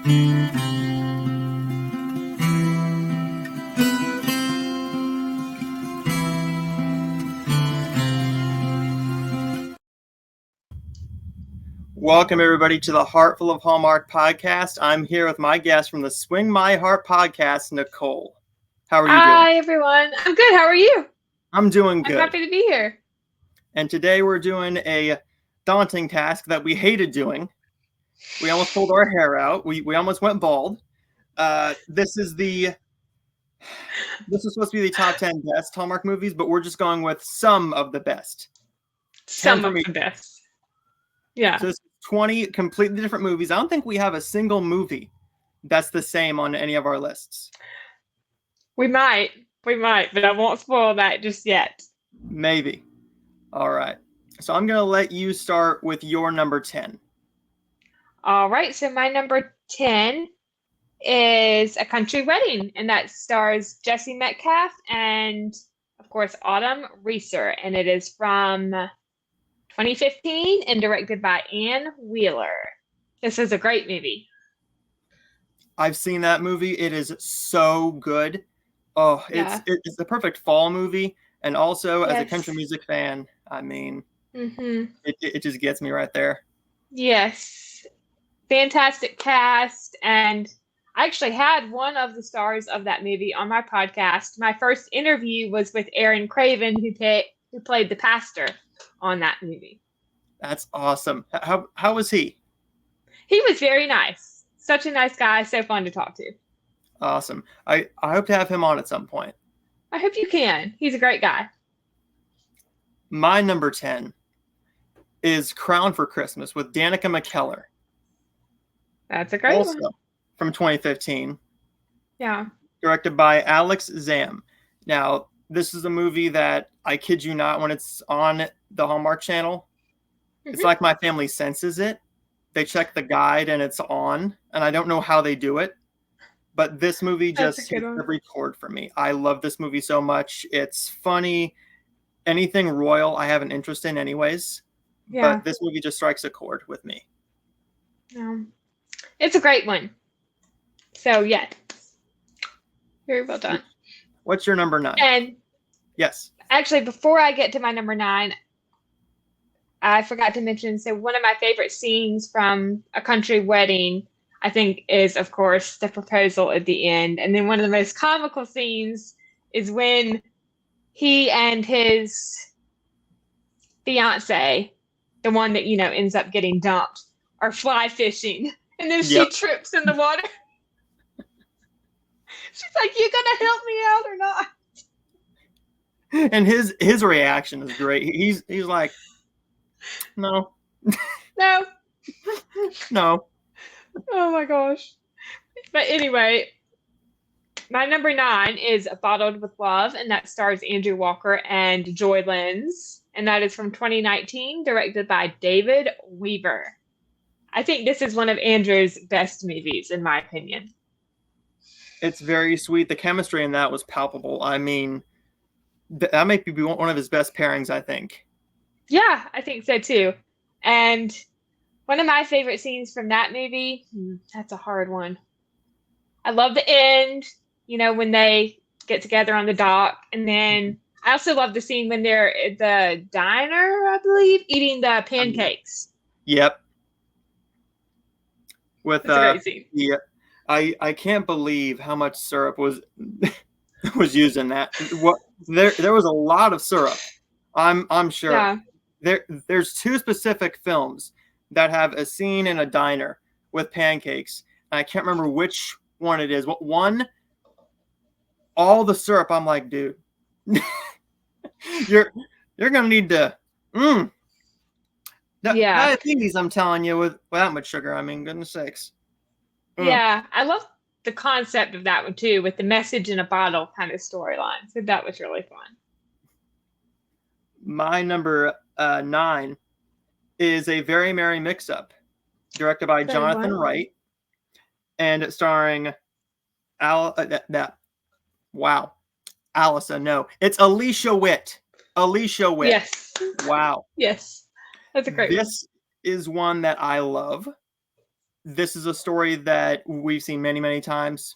Welcome, everybody, to the Heartful of Hallmark podcast. I'm here with my guest from the Swing My Heart podcast, Nicole. How are you doing? Hi, everyone. I'm good. How are you? I'm doing good. I'm happy to be here. And today we're doing a daunting task that we hated doing. We almost pulled our hair out. We almost went bald. This is supposed to be the top 10 best Hallmark movies, but we're just going with some of the best. Some of the best. Yeah. So this is 20 completely different movies. I don't think we have a single movie that's the same on any of our lists. We might, but I won't spoil that just yet. Maybe. All right. So I'm going to let you start with your number 10. All right. So my number 10 is A Country Wedding, and that stars Jesse Metcalfe and, of course, Autumn Reeser. And it is from 2015 and directed by Ann Wheeler. This is a great movie. I've seen that movie. It is so good. Oh, Yeah. it's the perfect fall movie. And also, as a Yes. country music fan, I mean, Mm-hmm. it just gets me right there. Yes. Fantastic cast. And I actually had one of the stars of that movie on my podcast. My first interview was with Aaron Craven, who played the pastor on that movie. That's awesome. How was he? He was very nice. Such a nice guy. So fun to talk to. Awesome. I hope to have him on at some point. I hope you can. He's a great guy. My number 10 is Crown for Christmas with Danica McKellar. That's a great Also one. from 2015. Yeah. Directed by Alex Zam. Now, this is a movie that, I kid you not, when it's on the Hallmark Channel, it's like my family senses it. They check the guide and it's on, and I don't know how they do it. But this movie just hits every chord for me. I love this movie so much. It's funny. Anything royal, I have an interest in anyways. Yeah. But this movie just strikes a chord with me. It's a great one. So, yeah. Very well done. What's your number 9? And yes. Actually, before I get to my number 9, I forgot to mention, so one of my favorite scenes from A Country Wedding, I think, is, of course, the proposal at the end. And then one of the most comical scenes is when he and his fiance, the one that, ends up getting dumped, are fly fishing. And then she trips in the water. She's like, "You gonna help me out or not?" And his reaction is great. He's like, no. No. No. Oh my gosh. But anyway, my number 9 is Bottled with Love, and that stars Andrew Walker and Joy Lenz. And that is from 2019, directed by David Weaver. I think this is one of Andrew's best movies, in my opinion. It's very sweet. The chemistry in that was palpable. I mean, that might be one of his best pairings, I think. Yeah, I think so too. And one of my favorite scenes from that movie, that's a hard one. I love the end, when they get together on the dock. And then I also love the scene when they're at the diner, I believe, eating the pancakes. Yep. With that's a great scene. Yeah, I can't believe how much syrup was used in that. There was a lot of syrup. I'm sure. Yeah. There's 2 specific films that have a scene in a diner with pancakes. And I can't remember which one it is. What one? All the syrup. I'm like, dude, you're gonna need to. Diabetes, I'm telling you, with that much sugar. I mean, goodness sakes. Yeah, I love the concept of that one too, with the message in a bottle kind of storyline. So that was really fun. My number 9 is A Very Merry Mix-Up, directed by Jonathan Wright, and starring Allison. No, it's Alicia Witt. Yes. Wow. Yes. That's a great one. This is one that I love. this is a story that we've seen many, many times.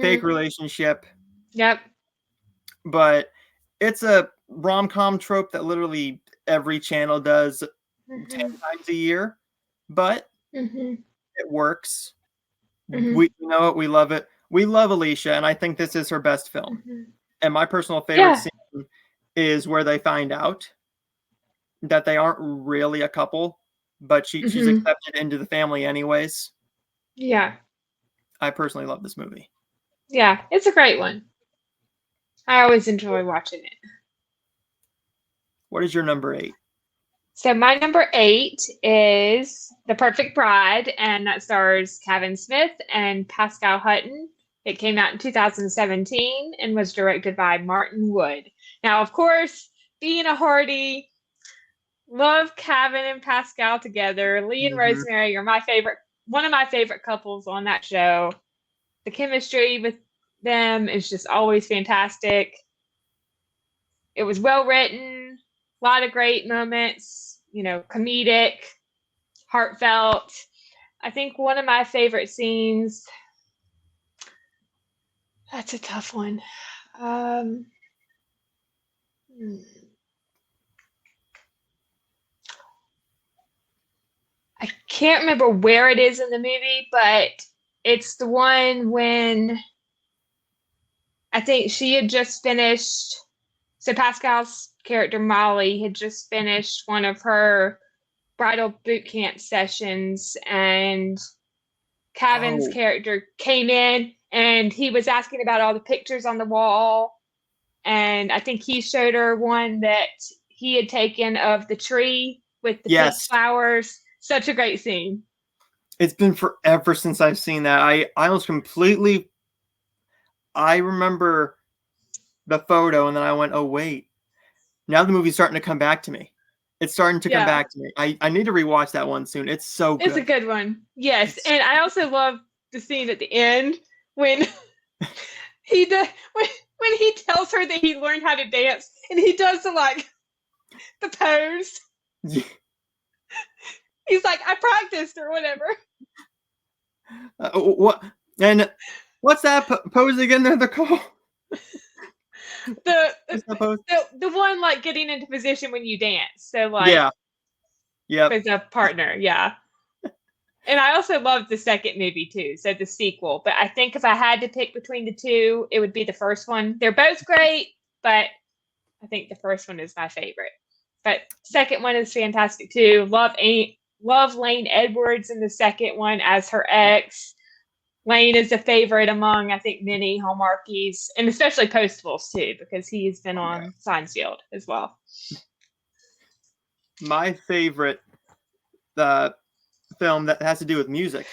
Fake Mhm. relationship, Yep. but it's a rom-com trope that literally every channel does 10 Mhm. times a year, but Mhm. it works. Mhm. We know it, we love it. We love Alicia, and I think this is her best film. Mhm. And my personal favorite Yeah. scene is where they find out that they aren't really a couple, but she's Mhm. accepted into the family anyways. Yeah. I personally love this movie. Yeah. It's a great one. I always enjoy watching it. What is your number 8? So my number 8 is The Perfect Bride, and that stars Kevin Smith and Pascal Hutton. It came out in 2017 and was directed by Martin Wood. Now, of course, being a Hardy, love Kevin and Pascal together. Lee and Mhm. Rosemary are one of my favorite couples on that show. The chemistry with them is just always fantastic. It was well written, a lot of great moments, comedic, heartfelt. I think one of my favorite scenes, that's a tough one. Um, hmm, I can't remember where it is in the movie, but it's the one when I think she had just finished. So Pascal's character Molly had just finished one of her bridal boot camp sessions, and Kevin's Oh, character came in and he was asking about all the pictures on the wall. And I think he showed her one that he had taken of the tree with the pink yes. flowers. Such a great scene. It's been forever since I've seen that. I was completely I remember the photo and then I went, "Oh wait. Now the movie's starting to come back to me." It's starting to come Yeah, back to me. I need to rewatch that one soon. It's so it's a good. good one. Yes, It's and I also love the scene at the end when he does when he tells her that he learned how to dance and he does the pose. He's like, I practiced or whatever. what and what's that pose again there they're called? The What's that pose? the one like getting into position when you dance. So like Yeah. Yep. with a partner, yeah. And I also loved the second movie too, so the sequel. But I think if I had to pick between the two, it would be the first one. They're both great, but I think the first one is my favorite. But second one is fantastic too. Love Lane Edwards in the second one as her ex. Lane is a favorite among, I think, many Hallmarkies, and especially Postables too, because he's been Oh, yeah. on Seinfeld as well. My favorite uh, film that has to do with music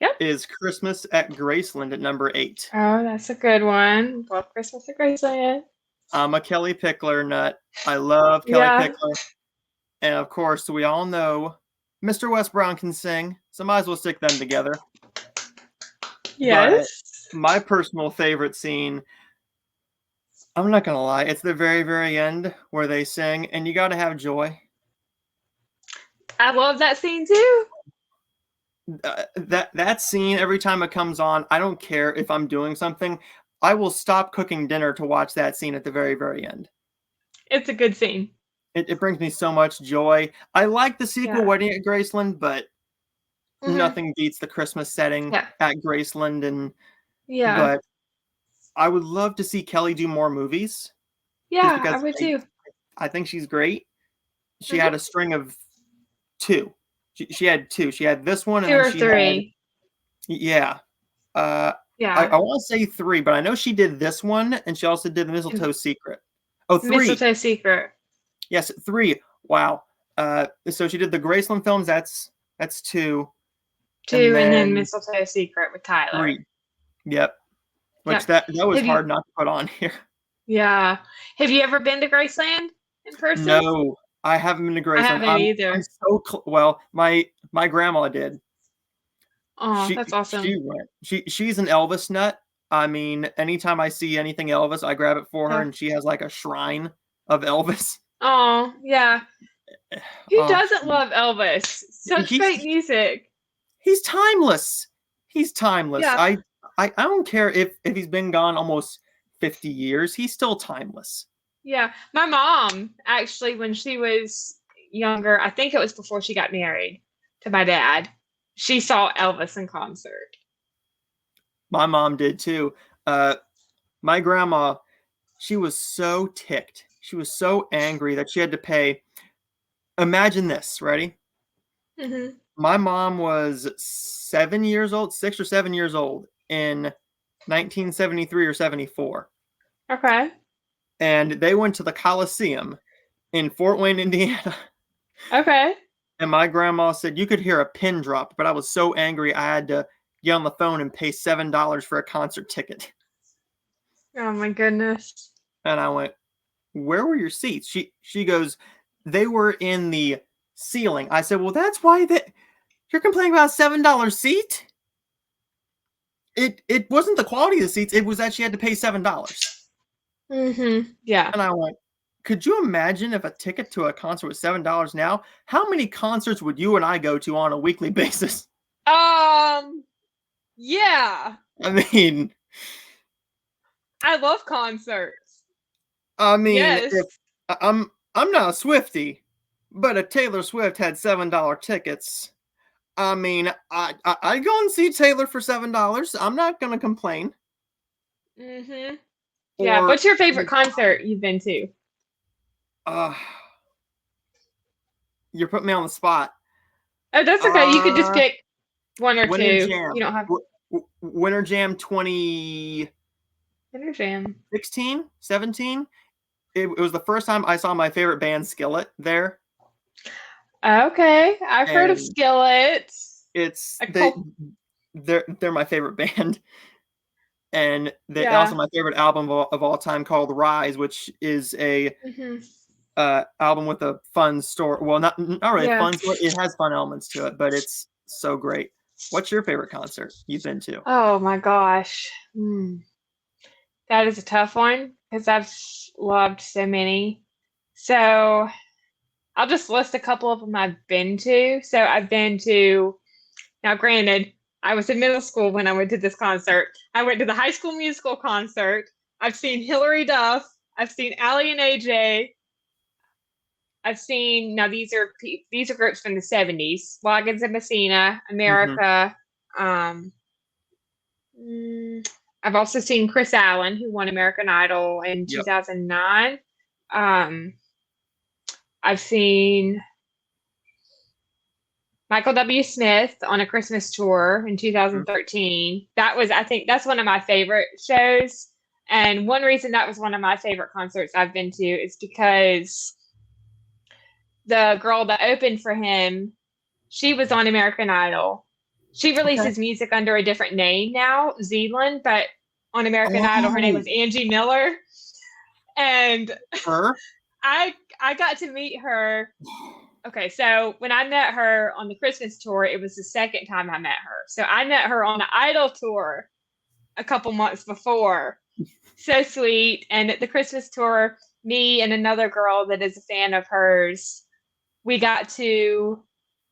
Yep. is Christmas at Graceland at number 8. Oh, that's a good one. Love Christmas at Graceland. I'm a Kelly Pickler nut. I love Kelly Yeah. Pickler. And of course, we all know Mr. Wes Brown can sing, so might as well stick them together. But Yes. my personal favorite scene, I'm not gonna lie, it's the very, very end where they sing, and you gotta have joy. I love that scene too. That scene, every time it comes on, I don't care if I'm doing something, I will stop cooking dinner to watch that scene at the very, very end. It's a good scene. It brings me so much joy. I like the sequel, Yeah. Wedding at Graceland, but Hmm. nothing beats the Christmas setting Yeah. at Graceland. And Yeah. but I would love to see Kelly do more movies, just Yeah, I because would I too. I think she's great. She Hmm. had a string of two. She had two. She had this one, and Two then or she had three. yeah. Uh, Yeah. I want to say three, but I know she did this one, and she also did the And Mistletoe Secret. Oh, three. Mistletoe Secret. Yes, three. Wow. So she did the Graceland films. That's two, and Two, and then then Mistletoe Secret with Tyler. three. Yep. Which Yep. that was Have you? hard not to put on here. Yeah. Have you ever been to Graceland in person? No, I haven't been to I Graceland. haven't I'm either. so well. My grandma did. Oh, She that's she awesome. went. She's an Elvis nut. I mean, anytime I see anything Elvis, I grab it for her, Yeah. and she has like a shrine of Elvis. Oh, yeah. Who Oh, doesn't love Elvis? such great He's music. he's timeless. He's timeless. Yeah. I don't care if he's been gone almost 50 years. He's still timeless. Yeah. My mom, actually, when she was younger, I think it was before she got married to my dad, she saw Elvis in concert. My mom did too. Uh, my grandma, she was so ticked. She was so angry that she had to pay. Imagine this, ready? Hmm. My mom was 7 years old, 6 or 7 years old in 1973 or 74. Okay. And they went to the Coliseum in Fort Wayne, Indiana. Okay. And my grandma said you could hear a pin drop, but I was so angry I had to get on the phone and pay $7 for a concert ticket. Oh my goodness. And I went, "Where were your seats?" She goes, "They were in the ceiling." I said, "Well, that's why that you're complaining about a $7 seat?" It wasn't the quality of the seats, it was that she had to pay $7. Yeah. And I went, "Could you imagine if a ticket to a concert was $7 now? How many concerts would you and I go to on a weekly basis?" Um, yeah. I mean, I love concerts. I mean, if Yes. I'm not a Swiftie, but if Taylor Swift had $7 tickets, I mean, I'd go and see Taylor for $7. I'm not gonna complain. Hmm. Yeah. Or What's your favorite like, concert you've been to? uh, you're putting me on the spot. Oh, that's okay. You could just Uh, pick one or Winter two. You Jam, don't have Winter Jam 2016, Dinner Jam. 17. It was the first time I saw my favorite band Skillet there, Okay. I've heard of and Skillet. it's A they cult. they're my favorite band, and they also Yeah. my favorite album of all time called Rise, which is a Hmm. album with a fun story. Well, not really a Yeah. fun story. It has fun elements to it, but it's so great. What's your favorite concert you've been to? Oh my gosh. That is a tough one because I've loved so many. So I'll just list a couple of them I've been to. So I've been to, now granted, I was in middle school when I went to this concert. I went to the High School Musical concert. I've seen Hilary Duff. I've seen Ally and AJ. I've seen, now these are groups from the 70s. Loggins and Messina, Hmm. America. Um, mm, I've also seen Chris Allen, who won American Idol in Yep. 2009. Um, I've seen Michael W. Smith on a Christmas tour in Mhm. 2013. I think that's one of my favorite shows. And one reason that was one of my favorite concerts I've been to is because the girl that opened for him, she was on American Idol. She Okay. releases music under a different name now, Zealand, but on American Idol, her name Oh, was Angie Miller. And her. I got to meet her. Okay, so when I met her on the Christmas tour, it was the second time I met her. So I met her on the Idol tour a couple months before. So sweet. And at the Christmas tour, me and another girl that is a fan of hers, we got to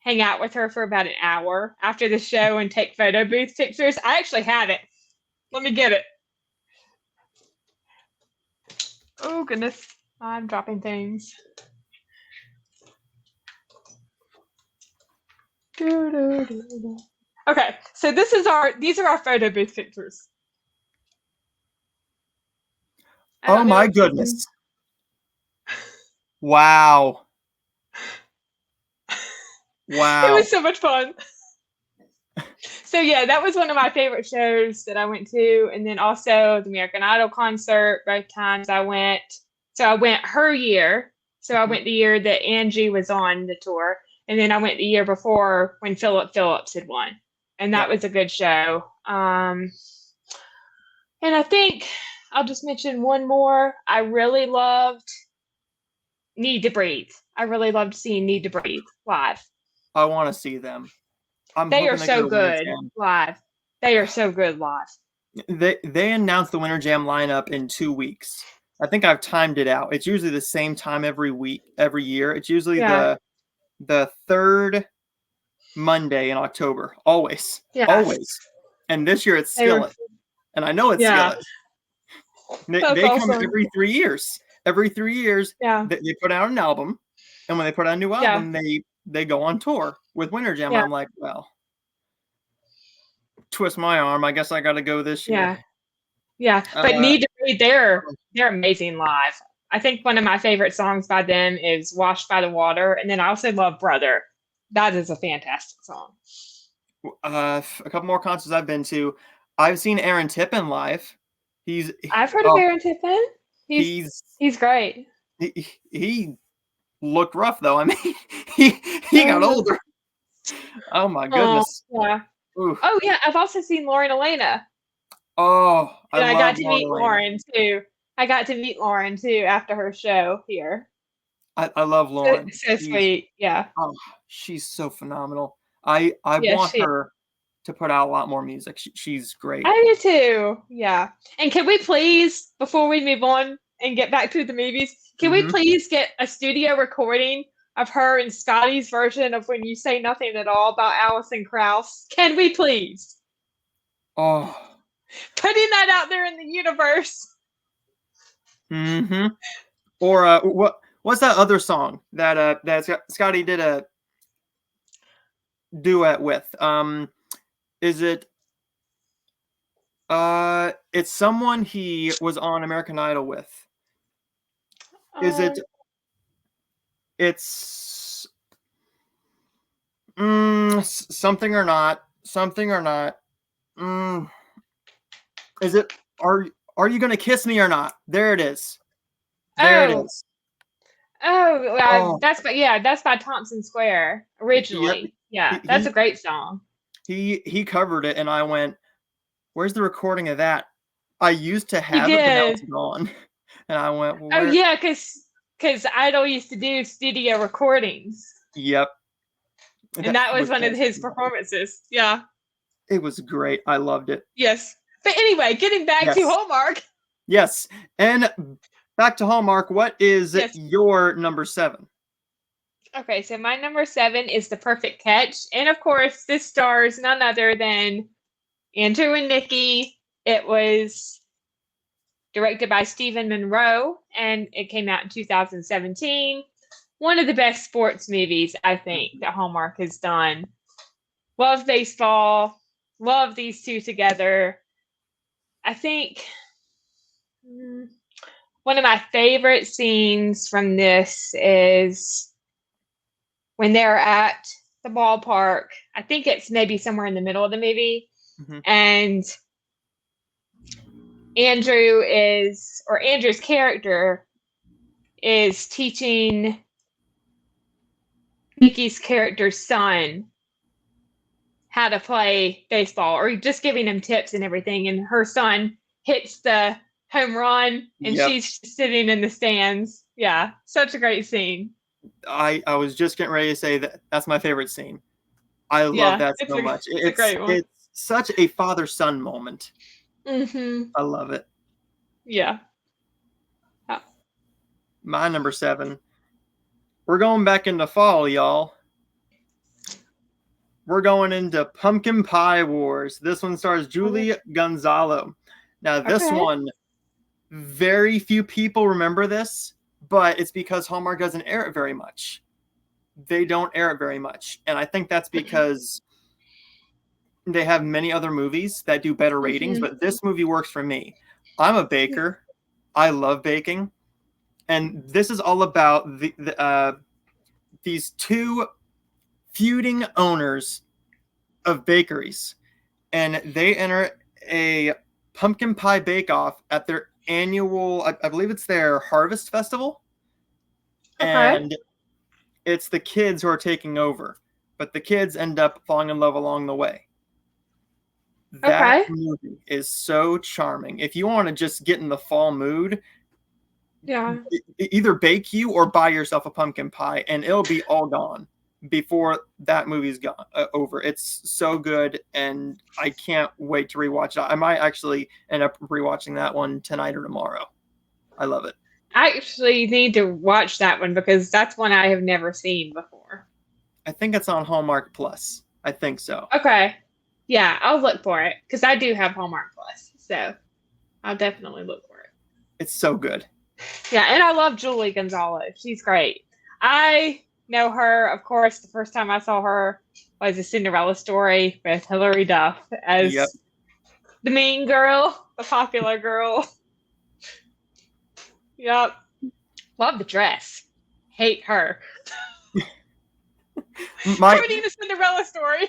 hang out with her for about an hour after the show and take photo booth pictures. I actually have it. Let me get it. Oh goodness. I'm dropping things. Okay, so these are our photo booth pictures. I Oh don't know my if you can. goodness! Wow! It was Wow! so much fun. So yeah, that was one of my favorite shows that I went to, and then also the American Idol concert. Both times I went. So I went her year. So I Mhm. went the year that Angie was on the tour, and then I went the year before when Philip Phillips had won, and that Yep. was a good show. And I think I'll just mention one more. I really loved Need to Breathe. I really loved seeing Need to Breathe live. I want to see them. I'm They are hoping they go so to Winter good Jam. live. They are so good live. They announced the Winter Jam lineup in 2 weeks. I think I've timed it out. It's usually the same time every week, every year. It's usually Yeah. the third Monday in October. Always. Yes. Always. And this year it's They were, Skillet. And I know it's yeah. Skillet. They, That's they come awesome. every 3 years. Every 3 years, Yeah. they put out an album. And when they put out a new Yeah. album, they go on tour with Winter Jam. Yeah. I'm like, well, twist my arm. I guess I got to go this year. Yeah. Yeah. But Uh, Need to Breathe, they're amazing live. I think one of my favorite songs by them is Washed by the Water. And then I also love Brother. That is a fantastic song. a couple more concerts I've been to. I've seen Aaron Tippin live. I've heard of Oh, Aaron Tippin. he's He's great. he looked rough though. I mean, he got Uh, older. Oh my oh, goodness. yeah. Oof. Oh, yeah. I've also seen Lauren Elena. Oh, I And I got love to Lauren meet Elena. Lauren too. I got to meet Lauren too after her show here. I love So, Lauren. so sweet. Yeah. Oh, she's so phenomenal. I Yeah, want she her to put out a lot more music. She's great. I do too. Yeah. And can we please, before we move on and get back to the movies, can we Hmm. please get a studio recording of her and Scotty's version of When You Say Nothing at All about Alison Krauss? Can we please? Oh. Putting that out there in the universe. Hmm. Or what's that other song that Scotty did a duet with? Is it it's someone he was on American Idol with. Is it Um, it's something or not? Something or not? Mm, is it are you gonna kiss me or not? There it is. There it oh, is. oh, Oh, that's by Thompson Square yep. originally. Yeah, that's a He great song. he covered it, and I went, "Where's the recording of that?" I used to He have it, but now it's did. gone. And I went, "Well, Oh where?" yeah, because Idol used to do studio recordings, Yep, and that that was was one of awesome. his performances. Yeah. It was great. I loved it. Yes. But anyway, getting back to Yes, Hallmark. yes. And back to Hallmark. What is Yes. your number 7? Okay, so my number 7 is The Perfect Catch, and of course, this stars none other than Andrew and Nikki. It was directed by Stephen Monroe, and it came out in 2017. One of the best sports movies, I think, that Hallmark has done. Love baseball. Love these two together. I think one of my favorite scenes from this is when they're at the ballpark. I think it's maybe somewhere in the middle of the movie. Mm-hmm. And Andrew's character is teaching Nikki's character's son how to play baseball, or just giving him tips and everything. And her son hits the home run, and Yep. she's sitting in the stands. Yeah, such a great scene. I was just getting ready to say that's my favorite scene. I love Yeah, that so much. it's a great one. It's such a father-son moment. Mm-hmm. I love it. Yeah. Oh. My number 7. We're going back into fall, y'all. We're going into Pumpkin Pie Wars. This one stars Julie Gonzalo. Now, this Okay. one, very few people remember this, but it's because Hallmark doesn't air it very much. They don't air it very much. And I think that's because they have many other movies that do better ratings, but this movie works for me. I'm a baker. I love baking. And this is all about these two feuding owners of bakeries. And they enter a pumpkin pie bake-off at their annual, I believe it's their harvest festival. Okay. And it's the kids who are taking over. But the kids end up falling in love along the way. That Okay. movie is so charming. If you want to just get in the fall mood, Yeah. either bake you or buy yourself a pumpkin pie, and it'll be all gone before that movie's gone over. It's so good, and I can't wait to rewatch it. I might actually end up rewatching that one tonight or tomorrow. I love it. I actually need to watch that one because that's one I have never seen before. I think it's on Hallmark Plus. I think so. Okay. Yeah, I'll look for it because I do have Hallmark Plus, so I'll definitely look for it. It's so good. Yeah, and I love Julie Gonzalez. She's great. I know her, of course, the first time I saw her was a Cinderella Story with Hilary Duff Yep. as the mean girl, the popular girl. Yep. Love the dress. Hate her. My Cody the Cinderella Story.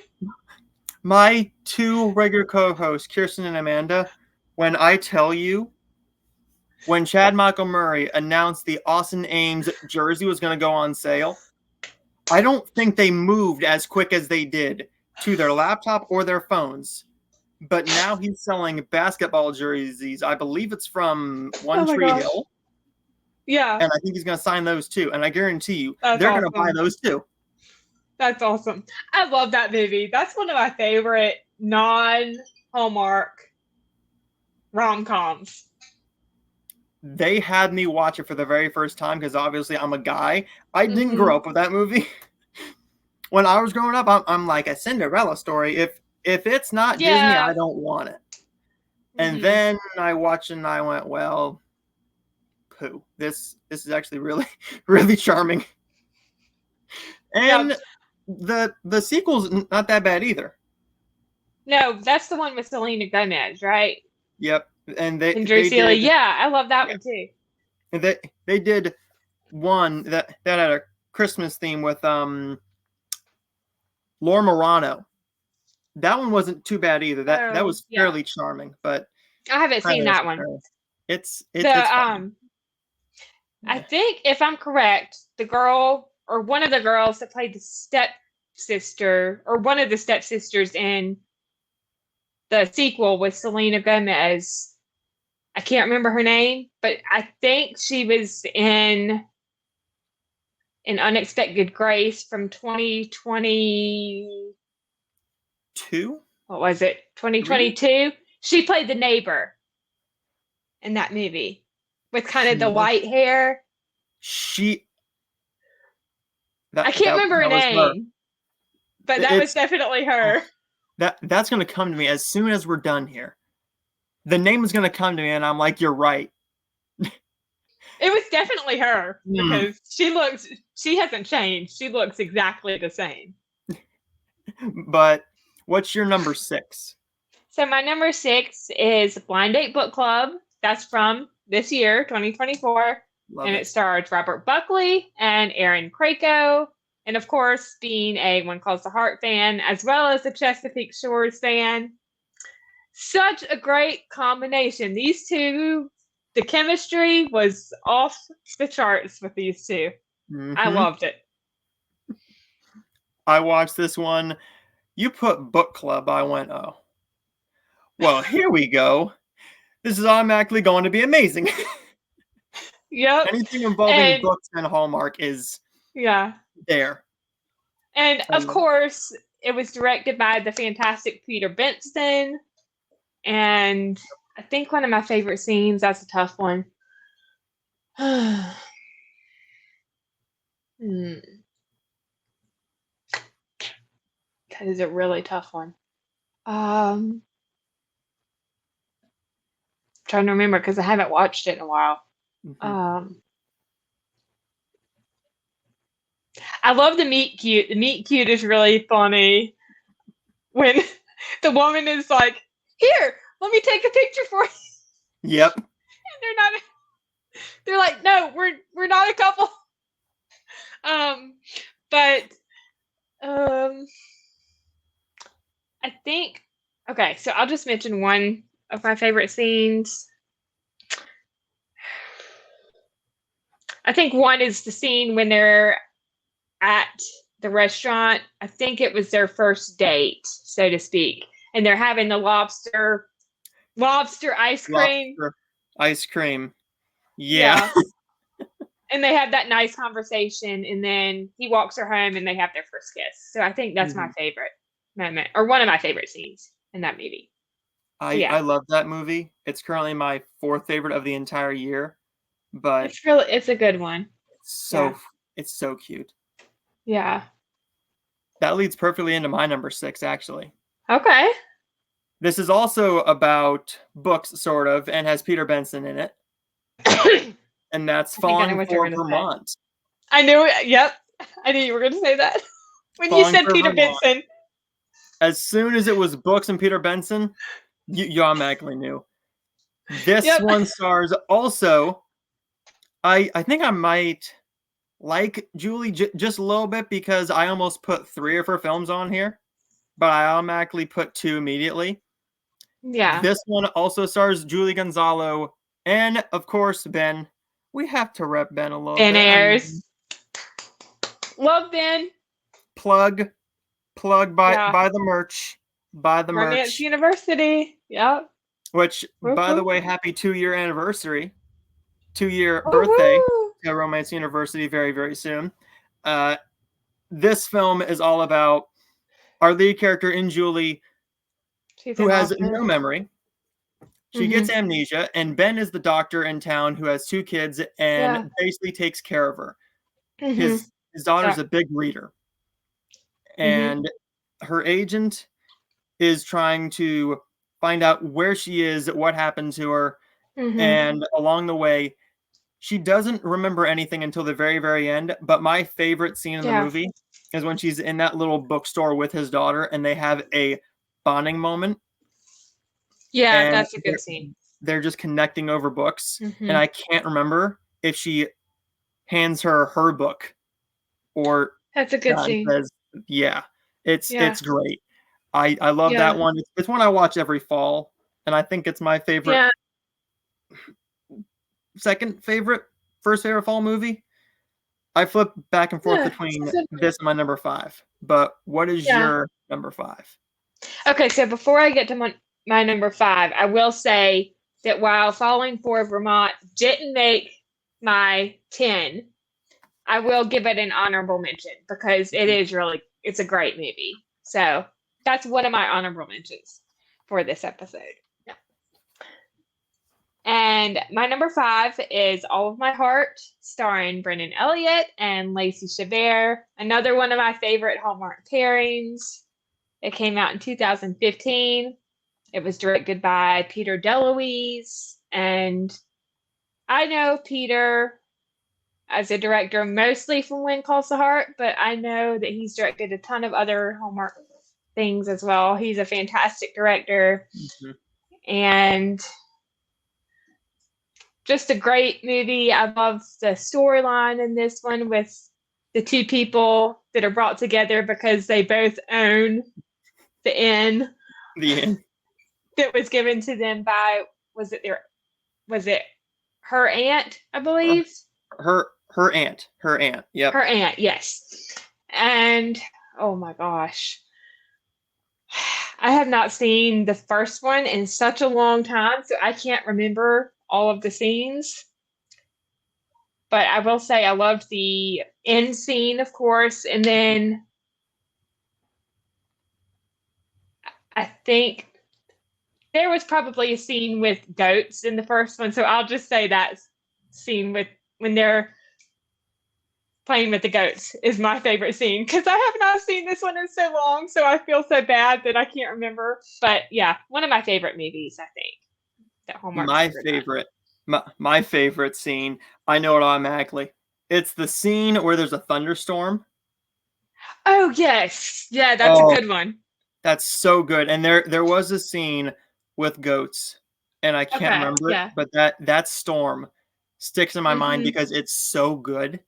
my two regular co-hosts, Kirsten and Amanda, when I tell you, when Chad Michael Murray announced the Austin Ames jersey was going to go on sale, I don't think they moved as quick as they did to their laptop or their phones. But now he's selling basketball jerseys. I believe it's from One Oh my Tree gosh. Hill. Yeah, And I think he's going to sign those too. And I guarantee you, that's they're going to buy awesome. those too. That's awesome. I love that movie. That's one of my favorite non-Hallmark rom-coms. They had me watch it for the very first time because obviously I'm a guy. I didn't Mm-hmm. grow up with that movie. When I was growing up, I'm like a Cinderella story. If it's not Disney, Yeah. I don't want it. And Mm-hmm. then I watched it and I went, well, poo. This is actually really really charming. And Yep. the sequel's not that bad either. No, that's the one with Selena Gomez, right? Yep. And they And Drew they Seeley. did Yeah, I love that yeah. one too. And they did one that had a Christmas theme with Laura Morano. That one wasn't too bad either. That Oh, was yeah. fairly charming, but I haven't kind seen of that one. necessary. It's The fun. I Yeah. think if I'm correct, the girl or one of the girls that played the stepsister or one of the stepsisters in the sequel with Selena Gomez. I can't remember her name, but I think she was in an Unexpected Grace from 2020. Two, What was it? three. 2022. She played the neighbor in that movie with kind of the No, white hair. she I that can't that remember her that was her. name, but that was It's definitely her. that's gonna come to me as soon as we're done here. The name is gonna come to me, and I'm like, you're right. It was definitely her Mm. because she hasn't changed. She looks exactly the same. But what's your number 6? So my number 6 is Blind Date Book Club. That's from this year, 2024, Love and it. it stars Robert Buckley and Aaron Krakow, and of course, being a One Calls the Heart fan as well as a Chesapeake Shores fan, such a great combination. These two, the chemistry was off the charts with these two. I Mm-hmm. loved it. I watched this one. You put book club. I went, oh, well, here we go. This is automatically going to be amazing. Yep. Anything involving And books and Hallmark is yeah. there. And I of love it. course, it was directed by the fantastic Peter Benson. And I think one of my favorite scenes, that's a tough one. Hmm. That is a really tough one. Trying to remember because I haven't watched it in a while. Mm-hmm. I love the meet cute. The meet cute is really funny when the woman is like, "Here, let me take a picture for you." Yep. And they're not. They're like, "No, we're not a couple." But I think okay. So I'll just mention one of my favorite scenes. I think one is the scene when they're at the restaurant. I think it was their first date, so to speak, and they're having the lobster ice cream. Lobster ice cream. Yeah. Yeah. And they have that nice conversation, and then he walks her home and they have their first kiss. So I think that's my Mhm. favorite moment, or one of my favorite scenes in that movie. So yeah, I love that movie. It's currently my 4th favorite of the entire year, but it's a good one. so Yeah. it's so cute. Yeah. That leads perfectly into my number 6, actually. Okay. This is also about books, sort of, and has Peter Benson in it, I and that's think I know Falling what you're for going to say. Vermont. I knew it. Yep. I knew you were going to say that. When you Falling said for Peter Vermont. Benson. As soon as it was books and Peter Benson, you automatically knew. This Yep. one stars also. I think I might like Julie just a little bit because I almost put 3 of her films on here, but I automatically put 2 immediately. Yeah. This one also stars Julie Gonzalo and, of course, Ben. We have to rep Ben a little Ben bit. I mean, Ayers. Love Ben. plug, plug, Yeah. buy the merch, buy the Romance merch. University. Yep. Which, Woo by the woo. way, happy 2-year anniversary, 2-year Woo birthday woo. to Romance University very, very soon. Uh, this film is all about our lead character in Julie, She's who an has author. no memory. She gets Mm-hmm. amnesia, and Ben is the doctor in town who has 2 kids and Yeah. basically takes care of her. Mm-hmm. His daughter's Yeah. a big reader, Mm-hmm. and her agent is trying to find out where she is, what happened to her, Mm-hmm. and along the way, she doesn't remember anything until the very, very end. But my favorite scene in the Yeah. movie is when she's in that little bookstore with his daughter, and they have a bonding moment, Yeah, and that's a good scene. they're just connecting over books. And Mm-hmm. I can't remember if she hands her her book or That's a good scene. says, "Yeah, Yeah. it's great." I love Yeah. that one. It's one I watch every fall, and I think it's my favorite, Yeah. second favorite, first favorite fall movie. I flip back and forth Yeah. It's between a good one. this and my number 5. But what is Yeah. your number 5? Okay, so before I get to my number 5, I will say that while Falling for Vermont didn't make my 10, I will give it an honorable mention because it's a great movie. So that's one of my honorable mentions for this episode. Yeah. And my number 5 is All of My Heart, starring Brennan Elliott and Lacey Chabert. Another one of my favorite Hallmark pairings. It came out in 2015. It was directed by Peter DeLuise. And I know Peter as a director mostly from When Calls the Heart, but I know that he's directed a ton of other Hallmark things as well. He's a fantastic director Mhm. and just a great movie. I love the storyline in this one with the 2 people that are brought together because they both own the inn The end. that was given to them by was it her aunt, I Her believe? her aunt. Her aunt. Yep. Her aunt, yes. And oh my gosh. I have not seen the first one in such a long time, so I can't remember all of the scenes. But I will say I loved the end scene, of course, and then I think there was probably a scene with goats in the first one, so I'll just say that scene with when they're playing with the goats is my favorite scene because I have not seen this one in so long, so I feel so bad that I can't remember. But yeah, one of my favorite movies, I think, that Hallmark's My ever done. favorite my favorite scene, I know it automatically. It's the scene where there's a thunderstorm. Oh yes, yeah, that's a Oh, good one. that's so good. And there was a scene with goats, and I can't Okay, remember it, yeah. but that storm sticks in my mind Mhm. because it's so good.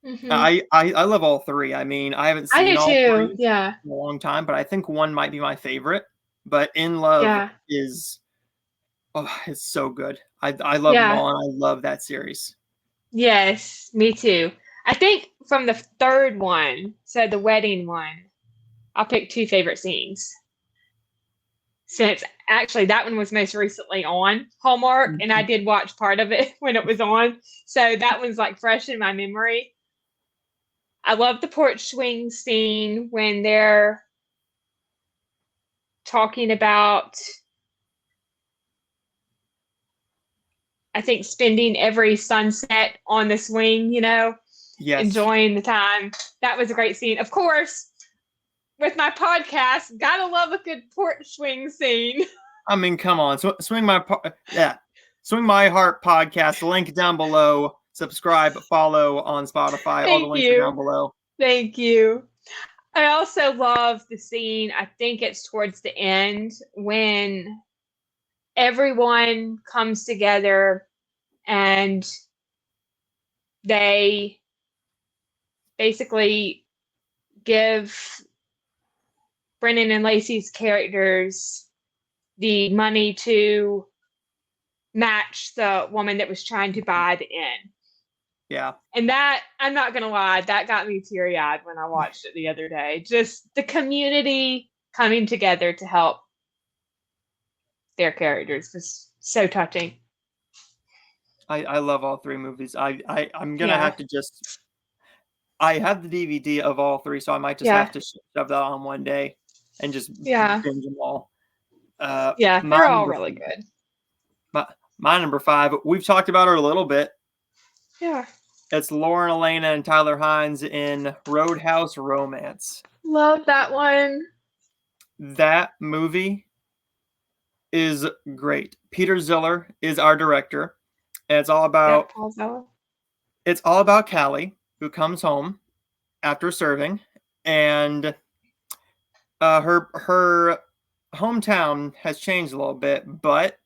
Mhm. I love all 3. I mean, I haven't I seen do all too. 3 Yeah. in a long time, but I think one might be my favorite. But In Love Yeah. is, oh, it's so good. I love them Yeah. all, and I love that series. Yes, me too. I think from the third one, so the wedding one, I'll pick 2 favorite scenes. Since actually that one was most recently on Hallmark, and I Mhm. did watch part of it when it was on. So that one's like fresh in my memory. I love the porch swing scene when they're talking about, I think, spending every sunset on the swing, Yes. enjoying the time. That was a great scene. Of course, with my podcast, gotta love a good porch swing scene. I mean, come on, swing my heart podcast. Link down below. Subscribe, follow on Spotify. All the Thank links are down you. below. Thank you. I also love the scene, I think it's towards the end, when everyone comes together and they basically give Brennan and Lacey's characters the money to match the woman that was trying to buy the inn. Yeah. And that, I'm not going to lie, that got me teary-eyed when I watched it the other day. Just the community coming together to help their characters was so touching. I love all three movies. I'm gonna Yeah. have to just. I have the DVD of all three, so I might just have to shove that on one day and just binge them all. Yeah, they're all really good. My number 5, we've talked about her a little bit. Yeah. It's Lauren Elena and Tyler Hynes in Roadhouse Romance. Love that one. That movie is great. Peter Ziller is our director. And it's all about Callie, who comes home after serving, and her hometown has changed a little bit, but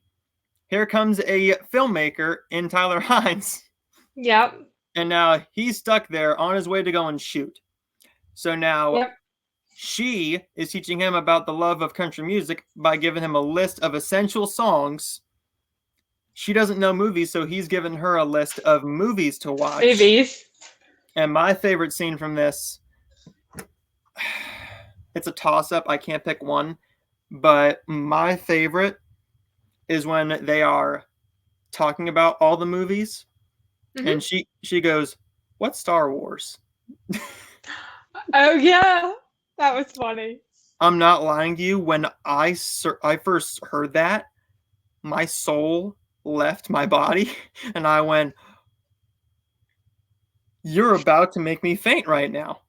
here comes a filmmaker in Tyler Hynes. Yep. And now he's stuck there on his way to go and shoot. So now she is teaching him about the love of country music by giving him a list of essential songs. She doesn't know movies, so he's given her a list of movies to watch. Movies. And my favorite scene from this, it's a toss-up. I can't pick one. But my favorite is when they are talking about all the movies. Mm-hmm. And she goes, "What's Star Wars?" Oh, yeah. That was funny. I'm not lying to you. When I first heard that, my soul left my body. And I went, "You're about to make me faint right now."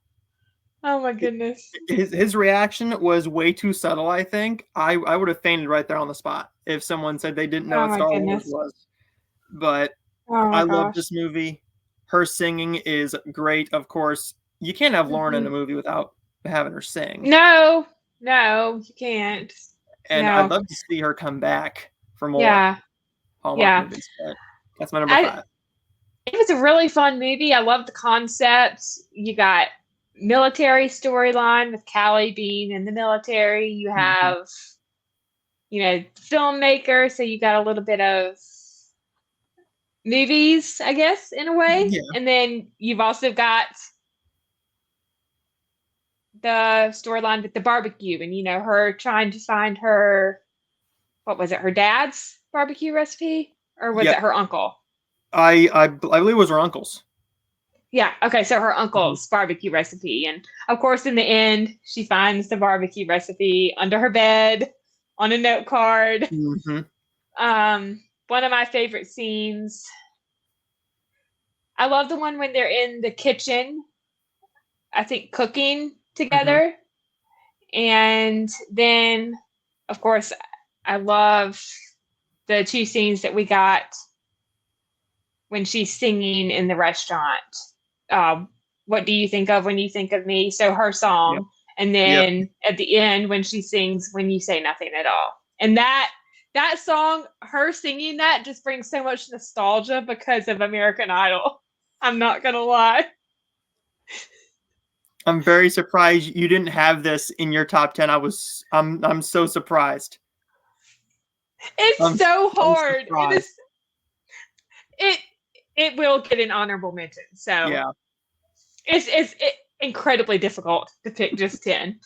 Oh, my goodness. His reaction was way too subtle, I think. I would have fainted right there on the spot if someone said they didn't know what Star Wars was. But I love this movie. Her singing is great, of course. You can't have Lauren in a movie without having her sing. No, you can't. And I'd love to see her come back for more Hallmark movies. But that's my number 5. It was a really fun movie. I love the concept. You got military storyline with Callie being in the military. You have, filmmaker, so you got a little bit of movies, I guess, in a way. Yeah. And then you've also got the storyline with the barbecue and, her trying to find her, what was it, her dad's barbecue recipe? Or was it her uncle? I believe it was her uncle's. Yeah. Okay. So her uncle's barbecue recipe. And of course, in the end, she finds the barbecue recipe under her bed on a note card. Mm-hmm. One of my favorite scenes. I love the one when they're in the kitchen, I think cooking together. Mm-hmm. And then, of course, I love the 2 scenes that we got when she's singing in the restaurant. What do you think of when you think of me? So her song. Yep. And then at the end when she sings When You Say Nothing at All. And that song, her singing that just brings so much nostalgia because of American Idol. I'm not going to lie. I'm very surprised you didn't have this in your top 10. I'm so surprised. It's so hard. It will get an honorable mention. So yeah, it's incredibly difficult to pick just 10.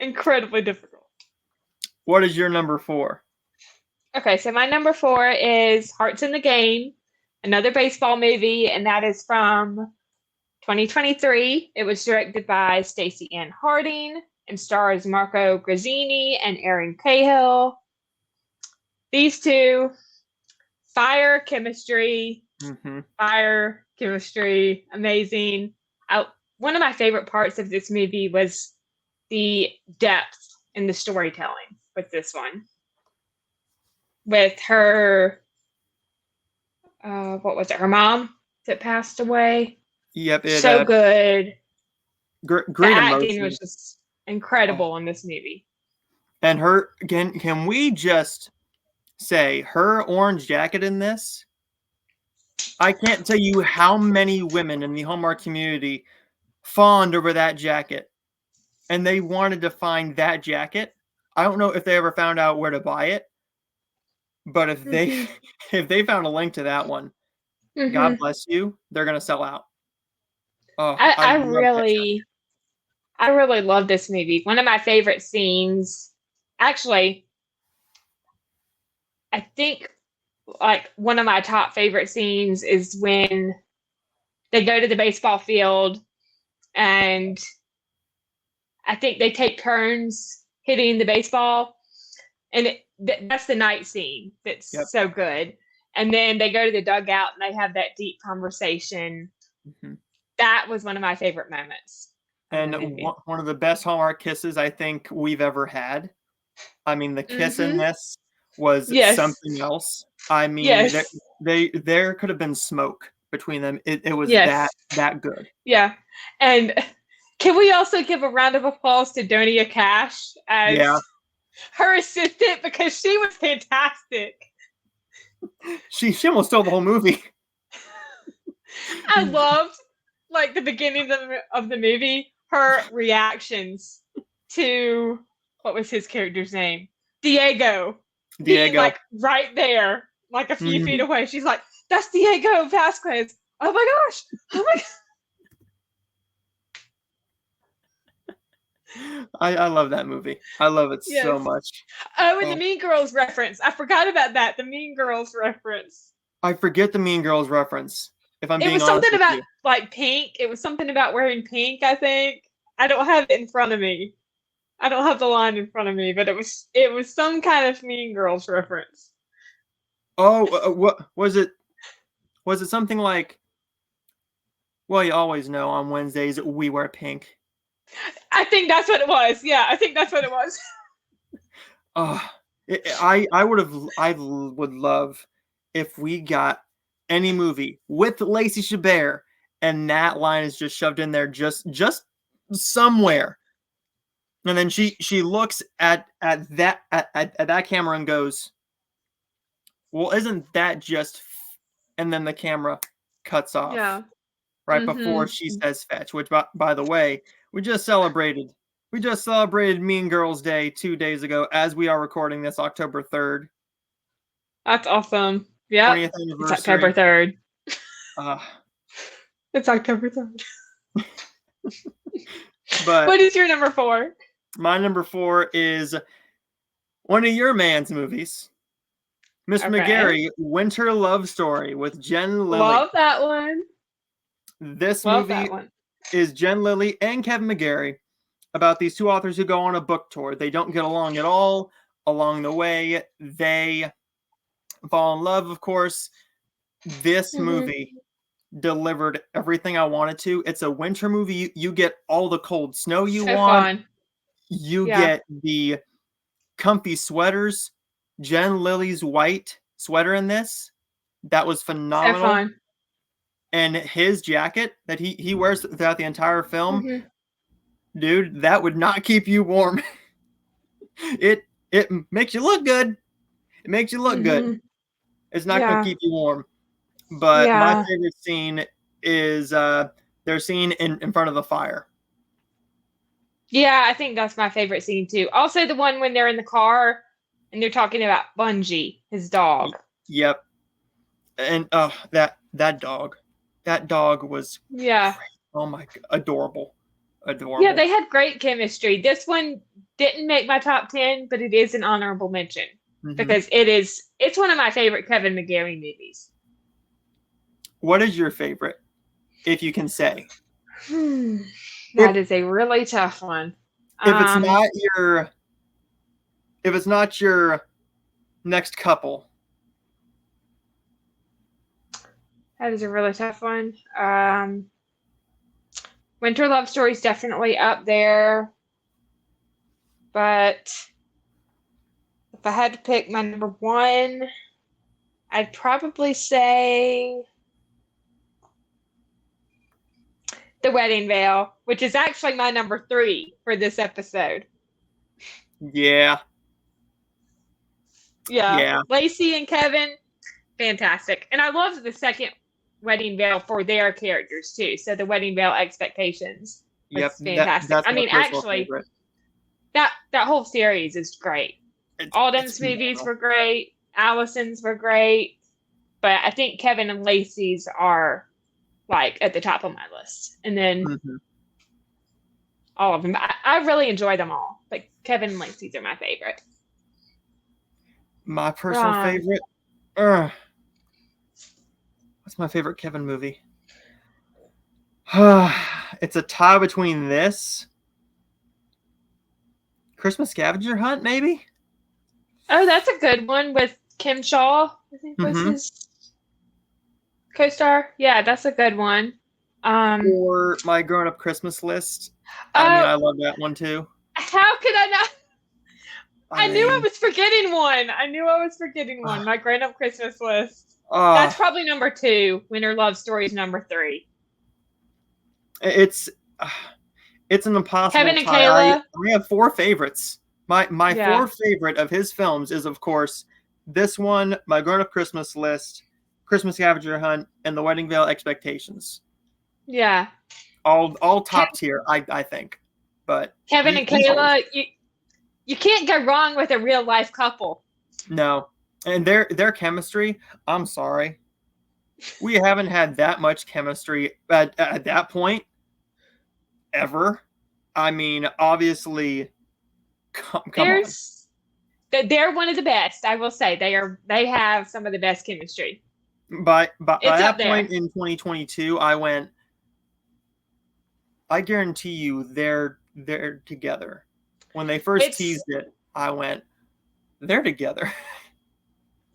Incredibly difficult. What is your number 4? Okay, so my number 4 is Hearts in the Game, another baseball movie, and that is from 2023. It was directed by Stacey Ann Harding and stars Marco Grazzini and Erin Cahill. These 2, fire chemistry, amazing. One of my favorite parts of this movie was the depth in the storytelling with this one. With her, what was it? Her mom that passed away. Yep, it So good. The great acting emotion. was just Oh. incredible in this movie. And her, can we just say her orange jacket in this? I can't tell you how many women in the Hallmark community fawned over that jacket, and they wanted to find that jacket. I don't know if they ever found out where to buy it, but if they Mm-hmm. if they found a link to that one, God Mm-hmm. bless you, they're gonna sell out. Oh, I, I I love that jacket. really, I really love this movie. One of my favorite scenes, actually, I think like one of my top favorite scenes is when they go to the baseball field and I think they take turns hitting the baseball. And that's the night scene that's Yep. so good. And then they go to the dugout and they have that deep conversation. Mhm. That was one of my favorite moments of the And movie. one of the best Hallmark kisses I think we've ever had. I mean, the kiss in Mm-hmm. this was Yes. something else. I mean, Yes. there could have been smoke between them. It was Yes. that good. Yeah. And can we also give a round of applause to Donia Cash Yeah, as her assistant because she was fantastic. she almost stole the whole movie. I loved like the beginning of the movie, her reactions to what was his character's name? Diego being Diego. like right there, like a few feet Mhm. away. She's like, that's Diego Vasquez. Oh my gosh. Oh my gosh. I love that movie. I love it so Yes. much. Oh, and the Oh, Mean Girls reference. I forgot about that. The Mean Girls reference. I forget the Mean Girls reference, if I'm It being was honest something with about you. like pink. It was something about wearing pink, I think. I don't have it in front of me. I don't have the line in front of me, but it was some kind of Mean Girls reference. Oh, what was it? Was it something like, well, you always know on Wednesdays we wear pink. I think that's what it was. Yeah, I think that's what it was. Oh, I would love if we got any movie with Lacey Chabert and that line is just shoved in there just somewhere. And then she looks at that camera and goes, "Well, isn't that just?" And then the camera cuts off Yeah. right before Mhm. she says "fetch," which by the way, we just celebrated. We just celebrated Mean Girls Day 2 days ago, as we are recording this, October 3rd, That's awesome. Yep. 20th It's October anniversary. 3rd. Uh, It's October 3rd. but What is your number 4? my number 4 is one of your man's movies, Miss Okay. McGarry, Winter Love Story with Jen Lilly. Love that one. This Love that movie one. is Jen Lilly and Kevin McGarry about these two authors who go on a book tour. They don't get along at all. Along the way, they fall in love, of course. This Mhm. movie delivered everything I wanted to. It's a winter movie. You get all the cold snow you So want. fun. You Yeah. get the comfy sweaters. Jen Lilly's white sweater in this, that was So phenomenal. fun. And his jacket that he wears throughout the entire film, Mhm. dude, that would not keep you warm. It makes you look good. It makes you look good. Mhm. It's not going to Yeah. keep you warm. But my Yeah. favorite scene is their scene in front of the fire. Yeah, I think that's my favorite scene too. Also the one when they're in the car and they're talking about Bungie, his dog. Yep. And that dog was Yeah. great. Oh my, adorable, Yeah, adorable. they had great chemistry. This one didn't make my top 10, but it is an honorable mention Hmm. because it's one of my favorite Kevin McGarry movies. What is your favorite, if you can say? Hmm. If That is a really tough one. if it's Um, not your if it's not your next couple. that is a really tough one. Winter Love Story is definitely up there. But if I had to pick my number one, I'd probably say The Wedding Veil, which is actually my number three for this episode. Yeah. Yeah. Yeah. Lacey and Kevin, fantastic. And I loved the second Wedding Veil for their characters too. So the Wedding Veil Expectations was Yep. fantastic. That's I my mean, personal actually, favorite. that whole series is great. It's Autumn's movies phenomenal. were great. Allison's were great. But I think Kevin and Lacey's are like at the top of my list. And then Mhm. all of them. I really enjoy them all. But Kevin and Lacey's are my favorite. My personal favorite. What's my favorite Kevin movie? It's a tie between this Christmas Scavenger Hunt, maybe. Oh, that's a good one with Kim Shaw, I think was Mm-hmm. his co-star. Yeah, that's a good one. Or my Grown Up Christmas List. I mean, Oh, I love that one too. how could I not? I I knew I mean, was forgetting one. I knew I was forgetting one. My Grown Up Christmas List. uh, That's probably number two. Winter Love Story is number three. it's uh, it's an impossible Kevin and tie. I Kayla. have four favorites. My Yeah. four favorite of his films is, of course, this one, My Grown Up Christmas List, Christmas Scavenger Hunt, and The Wedding Veil Expectations. Yeah. All top tier, I think. But Kevin and these Kayla, you can't go wrong with a real life couple. no, and their chemistry. I'm sorry, we haven't had that much chemistry at that point ever. I mean, obviously, come on. They're one of the best. I will say they have some of the best chemistry. By It's that up there. point in 2022, I guarantee you they're together. When they first teased it, I went, they're together.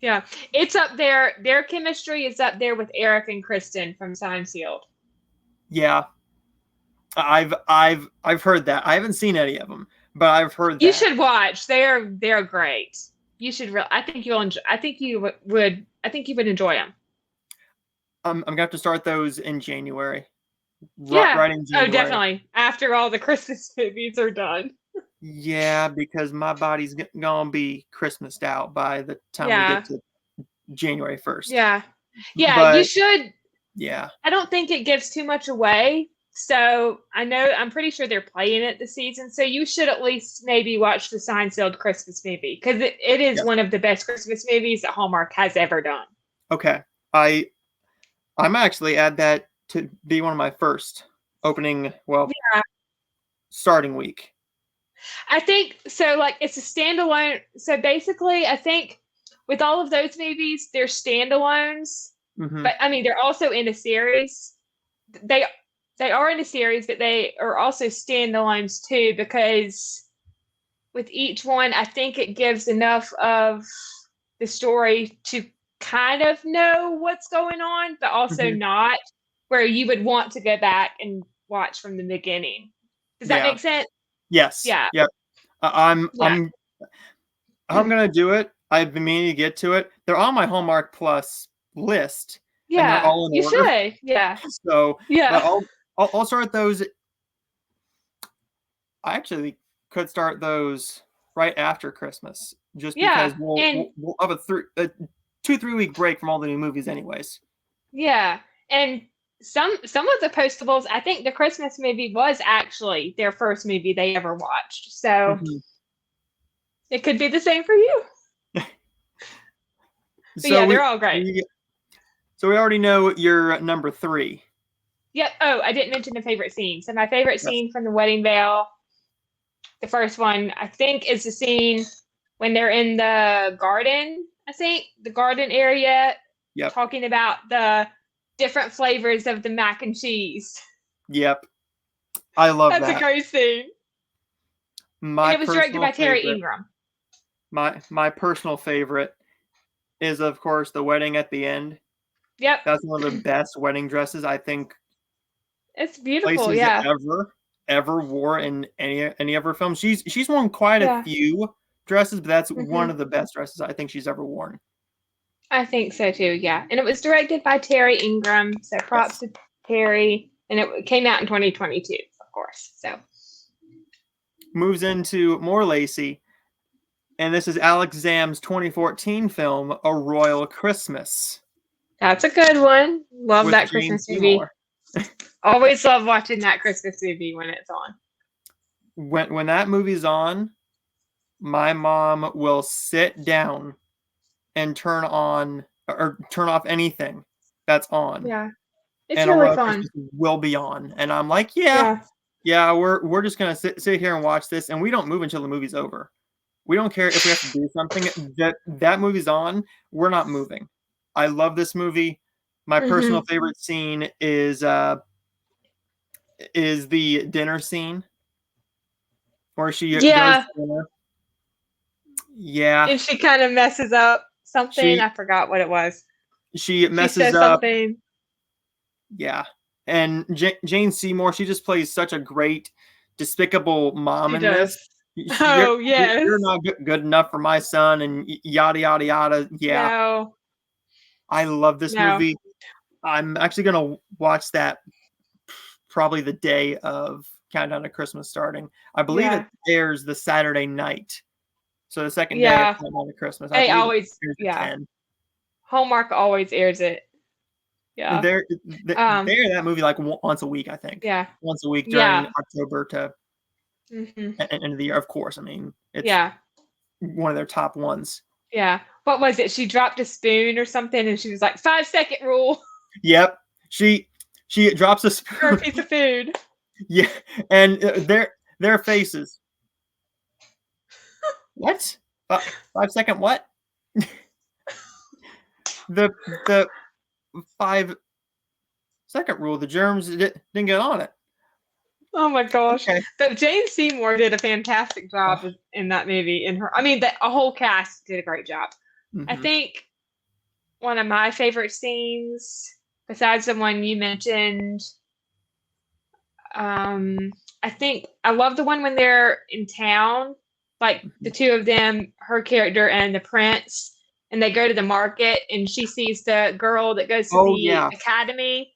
Yeah, it's up there. Their chemistry is up there with Eric and Kristen from Seinfeld. Yeah, I've heard that. I haven't seen any of them, but I've heard that. You should watch. They're great. You should. I think you'll enjoy. I think you would. I think you would enjoy them. I'm gonna have to start those in January. Yeah. Right in January. Oh, definitely. After all the Christmas movies are done. Yeah, because my body's gonna be Christmased out by the time we get to January 1st. Yeah. Yeah, but, you should. Yeah. I don't think it gives too much away. So I'm pretty sure they're playing it this season. So you should at least maybe watch the Seinfeld Christmas movie because it is one of the best Christmas movies that Hallmark has ever done. Okay. I'm actually add that to be one of my first opening, starting week. I think so. Like it's a standalone. So basically, I think with all of those movies, they're standalones. Mm-hmm. But I mean, they're also in a series. They are in a series, but they are also standalones too. Because with each one, I think it gives enough of the story to kind of know what's going on, but also not where you would want to go back and watch from the beginning. Does that make sense? Yes. Yeah. Yep. I'm gonna do it. I've been meaning to get to it. They're on my Hallmark Plus list. Yeah. And they're all in order. Should. Yeah. So yeah. I'll start those. I actually could start those right after Christmas, just because we'll have a 2-3 week break from all the new movies, anyways. Yeah, and some of the postables, I think the Christmas movie was actually their first movie they ever watched, so it could be the same for you. So they're all great. So we already know your number 3. Yep. Oh, I didn't mention the favorite scene. So my favorite scene from The Wedding Veil, the first one, I think, is the scene when they're in the garden. I think the garden area, talking about the different flavors of the mac and cheese. Yep, I love that. That's a great scene. And it was directed by Terry Ingram. My personal favorite is, of course, the wedding at the end. Yep. That's one of the best wedding dresses, I think. It's beautiful, yeah. Ever. ever wore in any of her films. She's worn quite a Yeah. few dresses, but that's one Hmm. of the best dresses I think she's ever worn. I think so too. Yeah, and it was directed by Terry Ingram. So props Yes. to Terry, and it came out in 2022, of course. So Moves into more Lacey, and this is Alex Zam's 2014 film, A Royal Christmas, that's a good one. Love with that Jane Christmas movie. Seymour. Always love watching that Christmas movie when it's on. When that movie's on, my mom will sit down and turn on or turn off anything that's on, Yeah, it's and A really Royal fun. Christmas will be on, and I'm like, yeah, Yeah. yeah, we're just gonna sit here and watch this, and we don't move until the movie's over. We don't care if we have to do something. That movie's on, we're not moving. I love this movie. My personal Hmm. favorite scene is the dinner scene where she goes to Yeah, dinner. Yeah, and she kind of messes up something. she I forgot what it was. she She messes says up. something. Yeah, and Jane Seymour, she just plays such a great, despicable mom She in this. does. You're Oh you're yes. not good enough for my son, and yada yada yada. Yeah, No. I love this No. movie. I'm actually gonna watch that probably the day of Countdown to Christmas starting. I believe it Yeah. airs the Saturday night, so the second day of Yeah. Countdown to Christmas. I They believe it always. airs at Yeah. 10. Hallmark always airs it. And Yeah. they air that movie like once a week, I think. Yeah. Once a week during Yeah. October to Hmm. end of the year. Of course, I mean it's Yeah. one of their top ones. Yeah. What was it? She dropped a spoon or something, and she was like, 5-second rule Yep, she drops a for a spoon. piece of food. Yeah, and their faces. What? 5 second what? The 5 second rule. The germs didn't get on it. Oh my gosh. Okay. But Jane Seymour did a fantastic job Oh, in that movie. I mean, the a whole cast did a great job. I mhm. think one of my favorite scenes, besides the one you mentioned, um, I think I love the one when they're in town, like the two of them, her character and the prince, and they go to the market, and she sees the girl that goes to Oh the yeah. academy.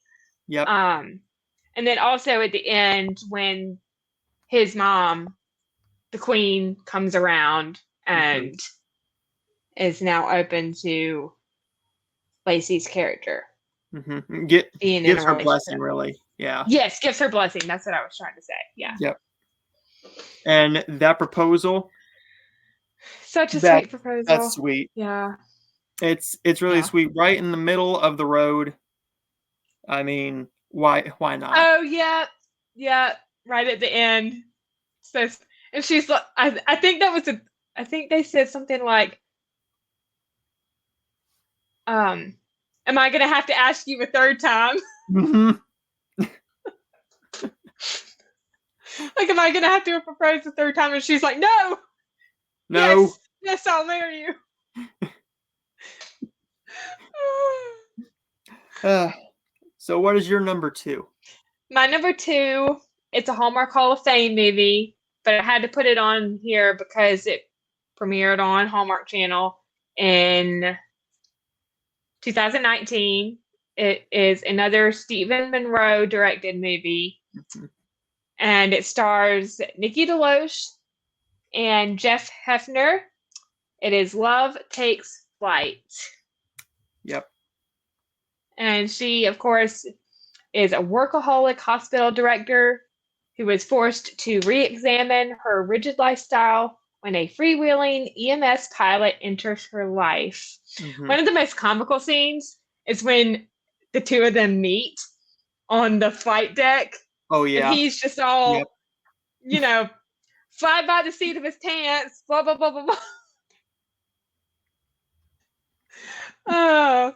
Yep. Um, and then also at the end when his mom, the queen, comes around Hmm. and is now open to Lacey's character Hmm. being in Gives a her blessing, relationship. really. Yeah. Yes, gives her blessing. That's what I was trying to say. Yeah. Yep. And that proposal, Such a that sweet that's proposal. sweet. Yeah. It's really Yeah. sweet. Right in the middle of the road. I mean, why not? Oh, yeah. Yeah. Right at the end. So, and she's like, I think that was I think they said something like, um, am I going to have to ask you a third time? Hmm. Like, am I going to have to propose a third time? And she's like, no, No. yes, I'll marry you. Uh, so what is your number two? My number two, it's a Hallmark Hall of Fame movie, but I had to put it on here because it premiered on Hallmark Channel in 2019. It is another Stephen Monroe directed movie, Mhm. and it stars Nikki DeLoach and Jeff Hefner. It is Love Takes Flight. Yep. And she, of course, is a workaholic hospital director who was forced to re examine her rigid lifestyle when a freewheeling EMS pilot enters her life. Hmm. One of the most comical scenes is when the two of them meet on the flight deck, Oh and yeah. he's just Yep. all, you know, fly by the seat of his pants, blah, blah, blah, blah, blah. Oh,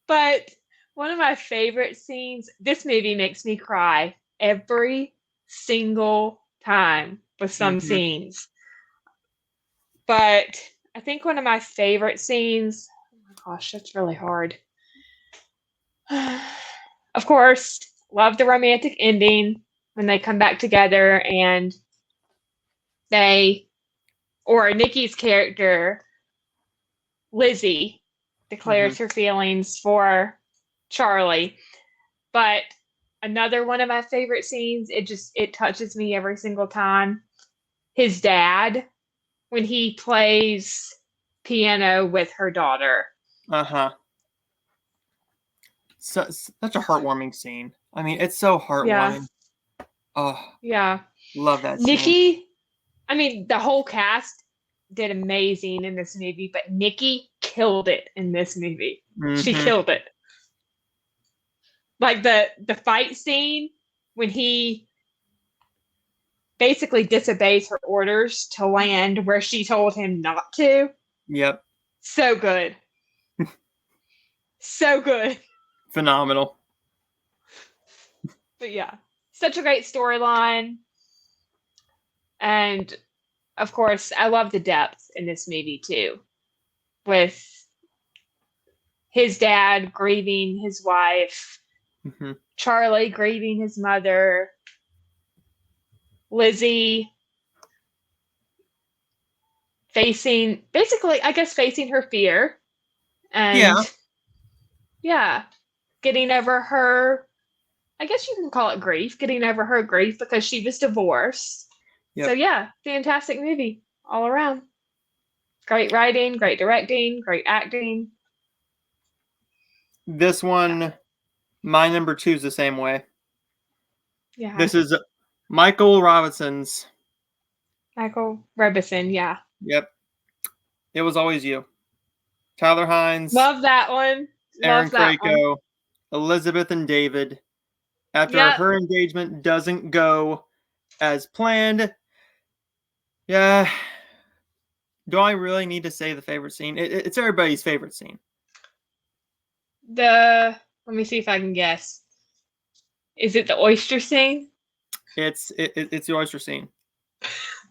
but one of my favorite scenes, this movie makes me cry every single time with some Hmm. scenes. But I think one of my favorite scenes, oh my gosh, that's really hard. Of course, love the romantic ending. when they come back together and Nikki's character, Lizzie, declares her feelings for Charlie. But another one of my favorite scenes, it touches me every single time. His dad, when he plays piano with her daughter. Uh-huh. Such a heartwarming scene. I mean, it's so heartwarming. Yeah. Oh, yeah. Love that scene. Nikki, I mean, the whole cast did amazing in this movie, but Nikki killed it in this movie. She killed it. Like the fight scene when he basically disobeys her orders to land where she told him not to. Yep. So good. So good. Phenomenal. But yeah, such a great storyline. And of course, I love the depth in this movie too. With his dad grieving his wife, Charlie grieving his mother, Lizzie facing her fear, and getting over her, I guess you can call it grief, getting over her grief because she was divorced. Yep. So yeah, fantastic movie all around. Great writing, great directing, great acting. This one, my number 2 is the same way. Yeah. This is Michael Robinson's. Michael Robinson, yeah. Yep. It Was Always You. Tyler Hynes. Love that one. Aaron Krakow. Elizabeth and David. After her engagement doesn't go as planned. Yeah. Do I really need to say the favorite scene? It's everybody's favorite scene. Let me see if I can guess. Is it the oyster scene? It's the oyster scene.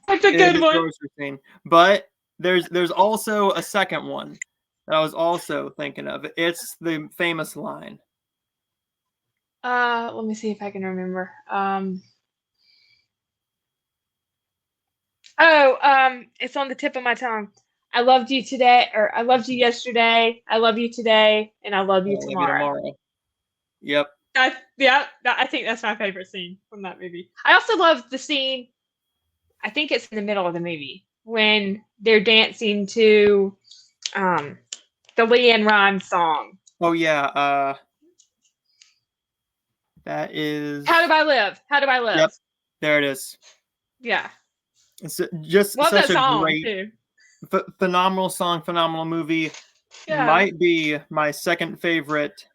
That's a good one. The oyster scene. But there's also a second one that I was also thinking of. It's the famous line. Let me see if I can remember. It's on the tip of my tongue. I loved you today, or I loved you yesterday. I love you today, and I love you tomorrow. Yep. I think that's my favorite scene from that movie. I also love the scene, I think it's in the middle of the movie, when they're dancing to the LeAnn Rimes song. Oh, yeah. That is... How Do I Live? How Do I Live? Yep. There it is. Yeah. It's just love such that song, a great, too. Phenomenal song, phenomenal movie. Yeah. Might be my second favorite.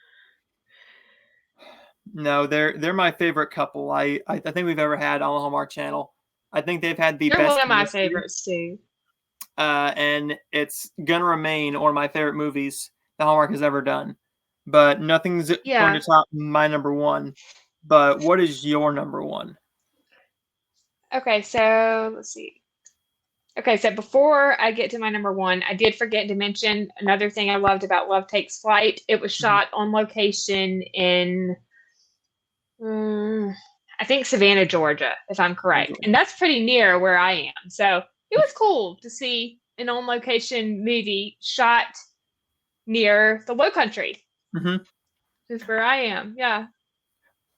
No, they're my favorite couple. I think we've ever had on the Hallmark Channel. I think they've had the best. They're one of my favorites too. And it's gonna remain one of my favorite movies that Hallmark has ever done. But nothing's going to top my number 1. But what is your number 1? Okay, so let's see. Okay, so before I get to my number 1, I did forget to mention another thing I loved about Love Takes Flight. It was shot on location in, I think, Savannah, Georgia, if I'm correct. And that's pretty near where I am. So it was cool to see an on-location movie shot near the Lowcountry. Just where I am, yeah.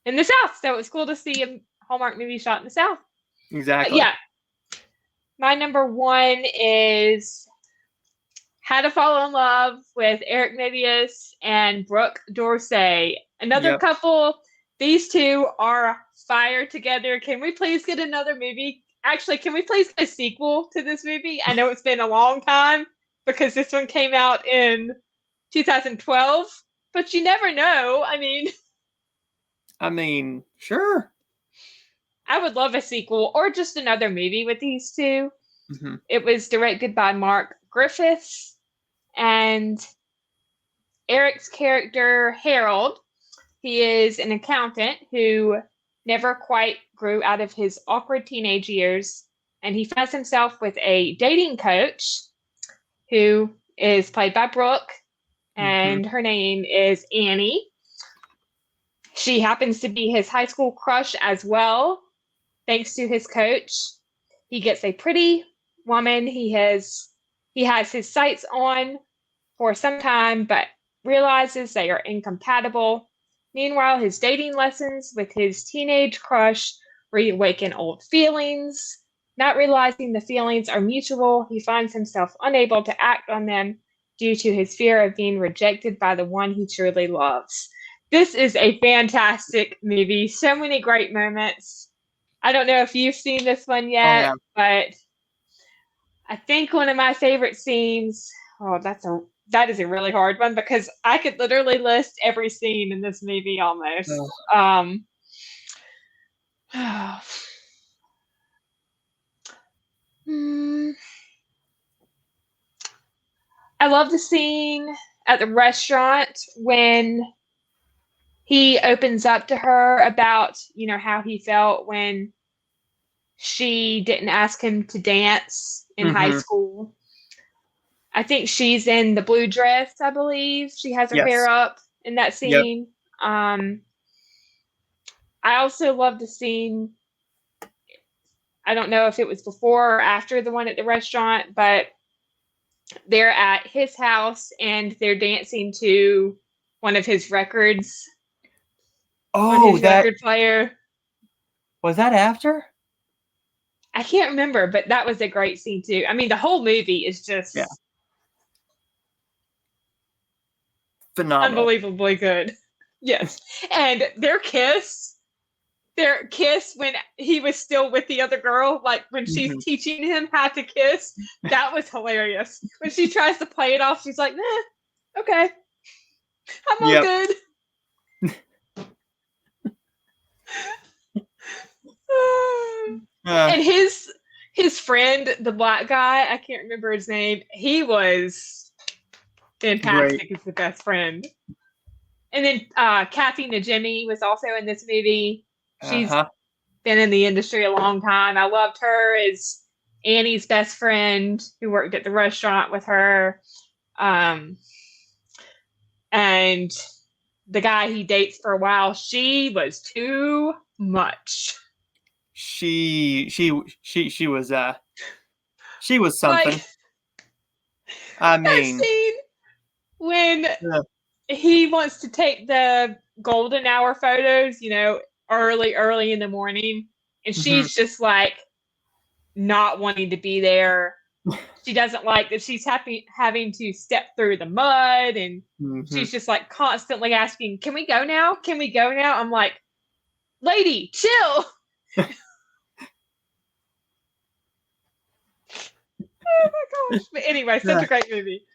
In the South. So it was cool to see a Hallmark movie shot in the South. Exactly. Yeah. My number 1 is How to Fall in Love with Eric Mebius and Brooke Dorsey. Another couple. These two are fire together. Can we please get another movie? Actually, can we please get a sequel to this movie? I know it's been a long time because this one came out in 2012, but you never know. I mean, sure. I would love a sequel or just another movie with these two. It was directed by Mark Griffiths, and Eric's character, Harold, he is an accountant who never quite grew out of his awkward teenage years, and he finds himself with a dating coach who is played by Brooke, and her name is Annie. She happens to be his high school crush as well. thanks to his coach. He gets a pretty woman he has his sights on for some time, but realizes they are incompatible. Meanwhile, his dating lessons with his teenage crush reawaken old feelings. Not realizing the feelings are mutual, he finds himself unable to act on them due to his fear of being rejected by the one he truly loves. This is a fantastic movie. So many great moments. I don't know if you've seen this one Oh yet, yeah. but I think one of my favorite scenes. Oh, that is a really hard one because I could literally list every scene in this movie almost. Oh, Um, hmm, I love the scene at the restaurant when he opens up to her about, how he felt when she didn't ask him to dance in high mm-hmm. school. I think she's in the blue dress, I believe. She has her hair Yes. up in that Yep. scene. I also love the scene. I don't know if it was before or after the one at the restaurant, but they're at his house and they're dancing to one of his records on Oh, his that record player. was that after? I can't remember, but that was a great scene too. I mean, the whole movie is Yeah. just Phenomenal. unbelievably good. Yes. And their kiss when he was still with the other girl, like when she's Mm-hmm. teaching him how to kiss, that was hilarious. When she tries to play it off, she's like, nah, okay, I'm all Yep. good. Uh, And his friend, the black guy, I can't remember his name, he was great. fantastic as the best friend. And then Kathy Najimy was also in this movie. She's Uh-huh. been in the industry a long time. I loved her as Annie's best friend who worked at the restaurant with her. And the guy he dates for a while, she was too much. She was something. Like I that mean, scene when uh, he wants to take the golden hour photos, early in the morning, and mhm, she's just like not wanting to be there. She doesn't like that she's having to step through the mud, and mhm. she's just like constantly asking, "Can we go now? Can we go now?" I'm like, "Lady, chill." Oh my gosh. But anyway, such Yeah. a great movie.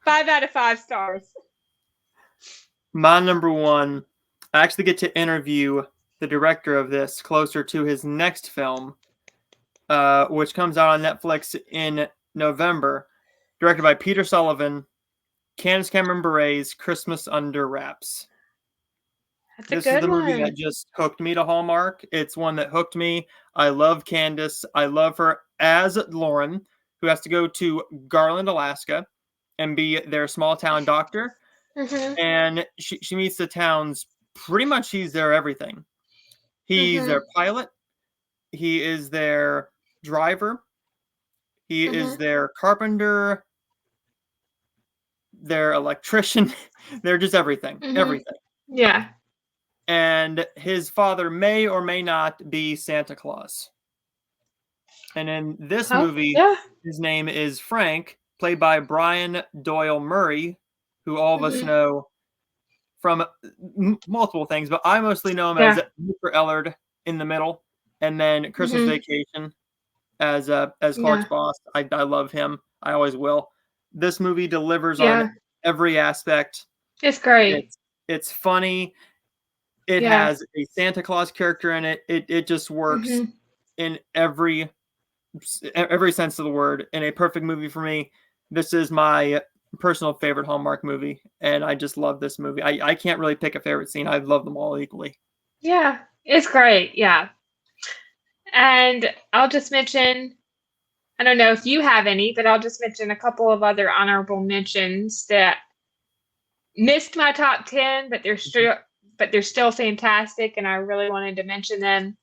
5 out of 5 stars. My number one, I actually get to interview the director of this closer to his next film, which comes out on Netflix in November, directed by Peter Sullivan, Candace Cameron Bure's Christmas Under Wraps. That's a This is good the movie that one. just hooked me to Hallmark. It's one that hooked me. I love Candace. I love her as Lauren, who has to go to Garland, Alaska, and be their small town doctor. Mhm. And she meets the town's pretty much he's their everything. He's Mhm. their pilot. He is their driver. He is Mhm. their carpenter, their electrician. They're just everything. Mhm. Everything. Yeah. And his father may or may not be Santa Claus. And in this Oh, movie, yeah. his name is Frank, played by Brian Doyle Murray, who all of us Mhm. know from multiple things, but I mostly know him as Yeah. Mr. Ellard in the middle, and then Christmas Mhm. Vacation as Clark's Yeah. boss. I love him. I always will. This movie delivers on Yeah. every aspect. It's great. It's funny. It Yeah. has a Santa Claus character in it. It just works Mhm. in every sense of the word, and a perfect movie for me. This is my personal favorite Hallmark movie, and I just love this movie. I can't really pick a favorite scene. I love them all equally. Yeah. It's great. Yeah. And I'll just mention, I don't know if you have any, but I'll just mention a couple of other honorable mentions that missed my top 10, but they're still fantastic, and I really wanted to mention them.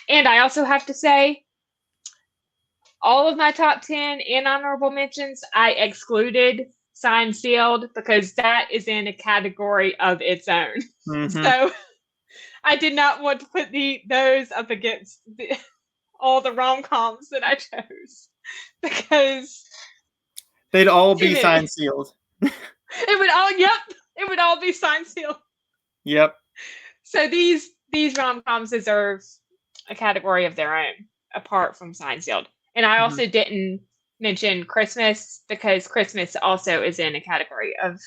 And I also have to say, all of my top 10 and honorable mentions, I excluded Signed Sealed because that is in a category of its own. Mm-hmm. So I did not want to put those up against all the rom-coms that I chose because they'd all too be many. signed sealed. It would all be Signed Sealed. Yep. So these rom-coms deserve a category of their own apart from Signed Sealed. And I also didn't mention Christmas because Christmas also is in a category of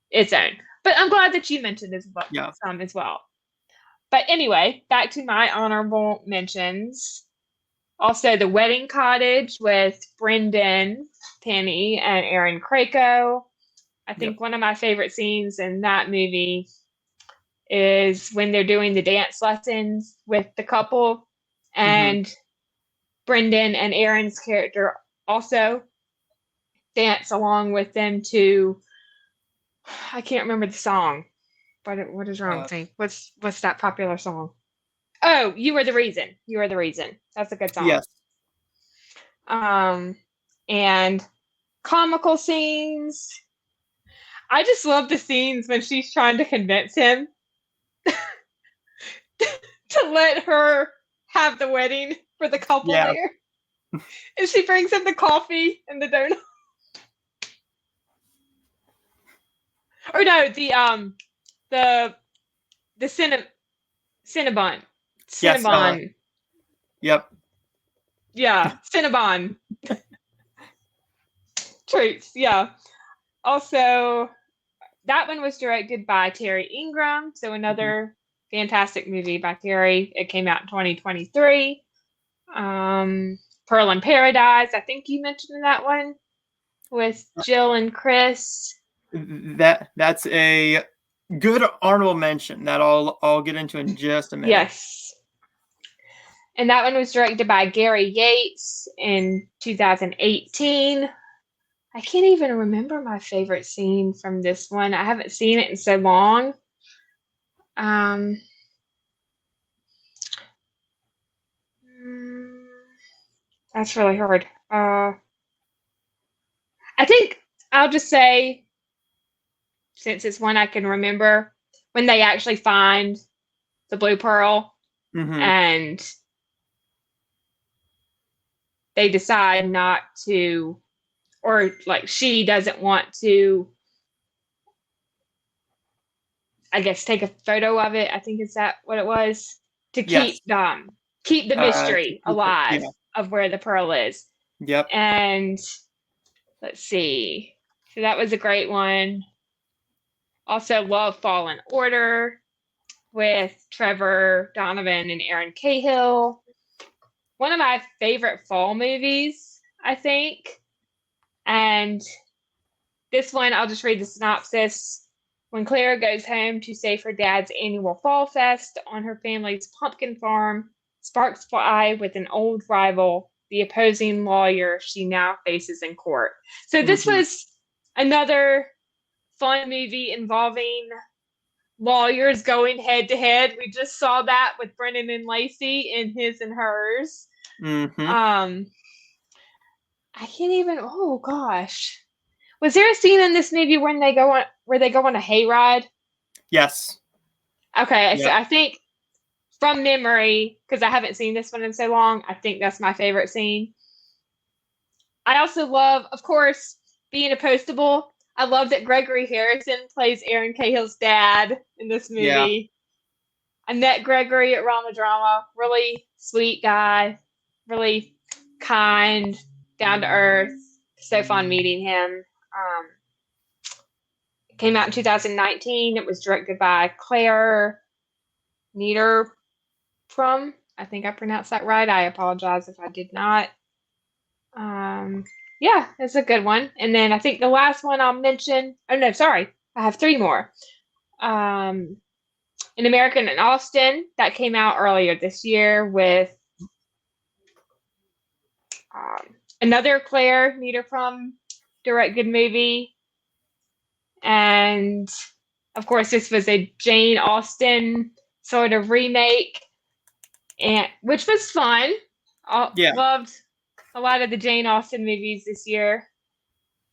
its own. But I'm glad that you mentioned some as well. But anyway, back to my honorable mentions. Also, The Wedding Cottage with Brendan Penny and Aaron Krakow. I think one of my favorite scenes in that movie is when they're doing the dance lessons with the couple, and Brendan and Aaron's character also dance along with them to, I can't remember the song. What is wrong with me? What's that popular song? Oh, You Are the Reason. You Are the Reason. That's a good song. Yes. And comical scenes. I just love the scenes when she's trying to convince him to let her have the wedding for the couple there. And she brings him the coffee and the donut. Or no, the Cinnabon. Yes, yep. Yeah, Cinnabon. Treats, yeah. Also, that one was directed by Terry Ingram, so another fantastic movie by Terry. It came out in 2023. Pearl in Paradise, I think you mentioned that one with Jill and Chris. That's a good honorable mention that I'll get into in just a minute. Yes. And that one was directed by Gary Yates in 2018. I can't even remember my favorite scene from this one. I haven't seen it in so long. That's really hard. I think I'll just say, since it's one I can remember, when they actually find the blue pearl and they decide not to, or like she doesn't want to, I guess, take a photo of it. I think is that what it was? To keep the mystery alive of where the pearl is. Yep. And let's see. So that was a great one. Also, Love, Fallen Order with Trevor Donovan and Aaron Cahill. One of my favorite fall movies, I think. And this one, I'll just read the synopsis. When Clara goes home to save her dad's annual fall fest on her family's pumpkin farm, sparks fly with an old rival, the opposing lawyer she now faces in court. So this was another fun movie involving lawyers going head to head. We just saw that with Brendan and Lacey in His and Hers. I can't even. Oh gosh, was there a scene in this movie where they go on a hayride? Yes. Okay, so I think from memory, because I haven't seen this one in so long, I think that's my favorite scene. I also love, of course, being a postable. I love that Gregory Harrison plays Aaron Cahill's dad in this movie. Yeah. I met Gregory at Rama Drama. Really sweet guy. Really kind, down to earth. So fun meeting him. It came out in 2019. It was directed by Claire Niederprum. I think I pronounced that right. I apologize if I did not. Yeah, it's a good one. And then I think the last one I'll mention. Oh no, sorry, I have three more. An American in Austin that came out earlier this year with another Claire Niederprum directed movie, and of course this was a Jane Austen sort of remake. and which was fun. Yeah. Loved a lot of the Jane Austen movies this year.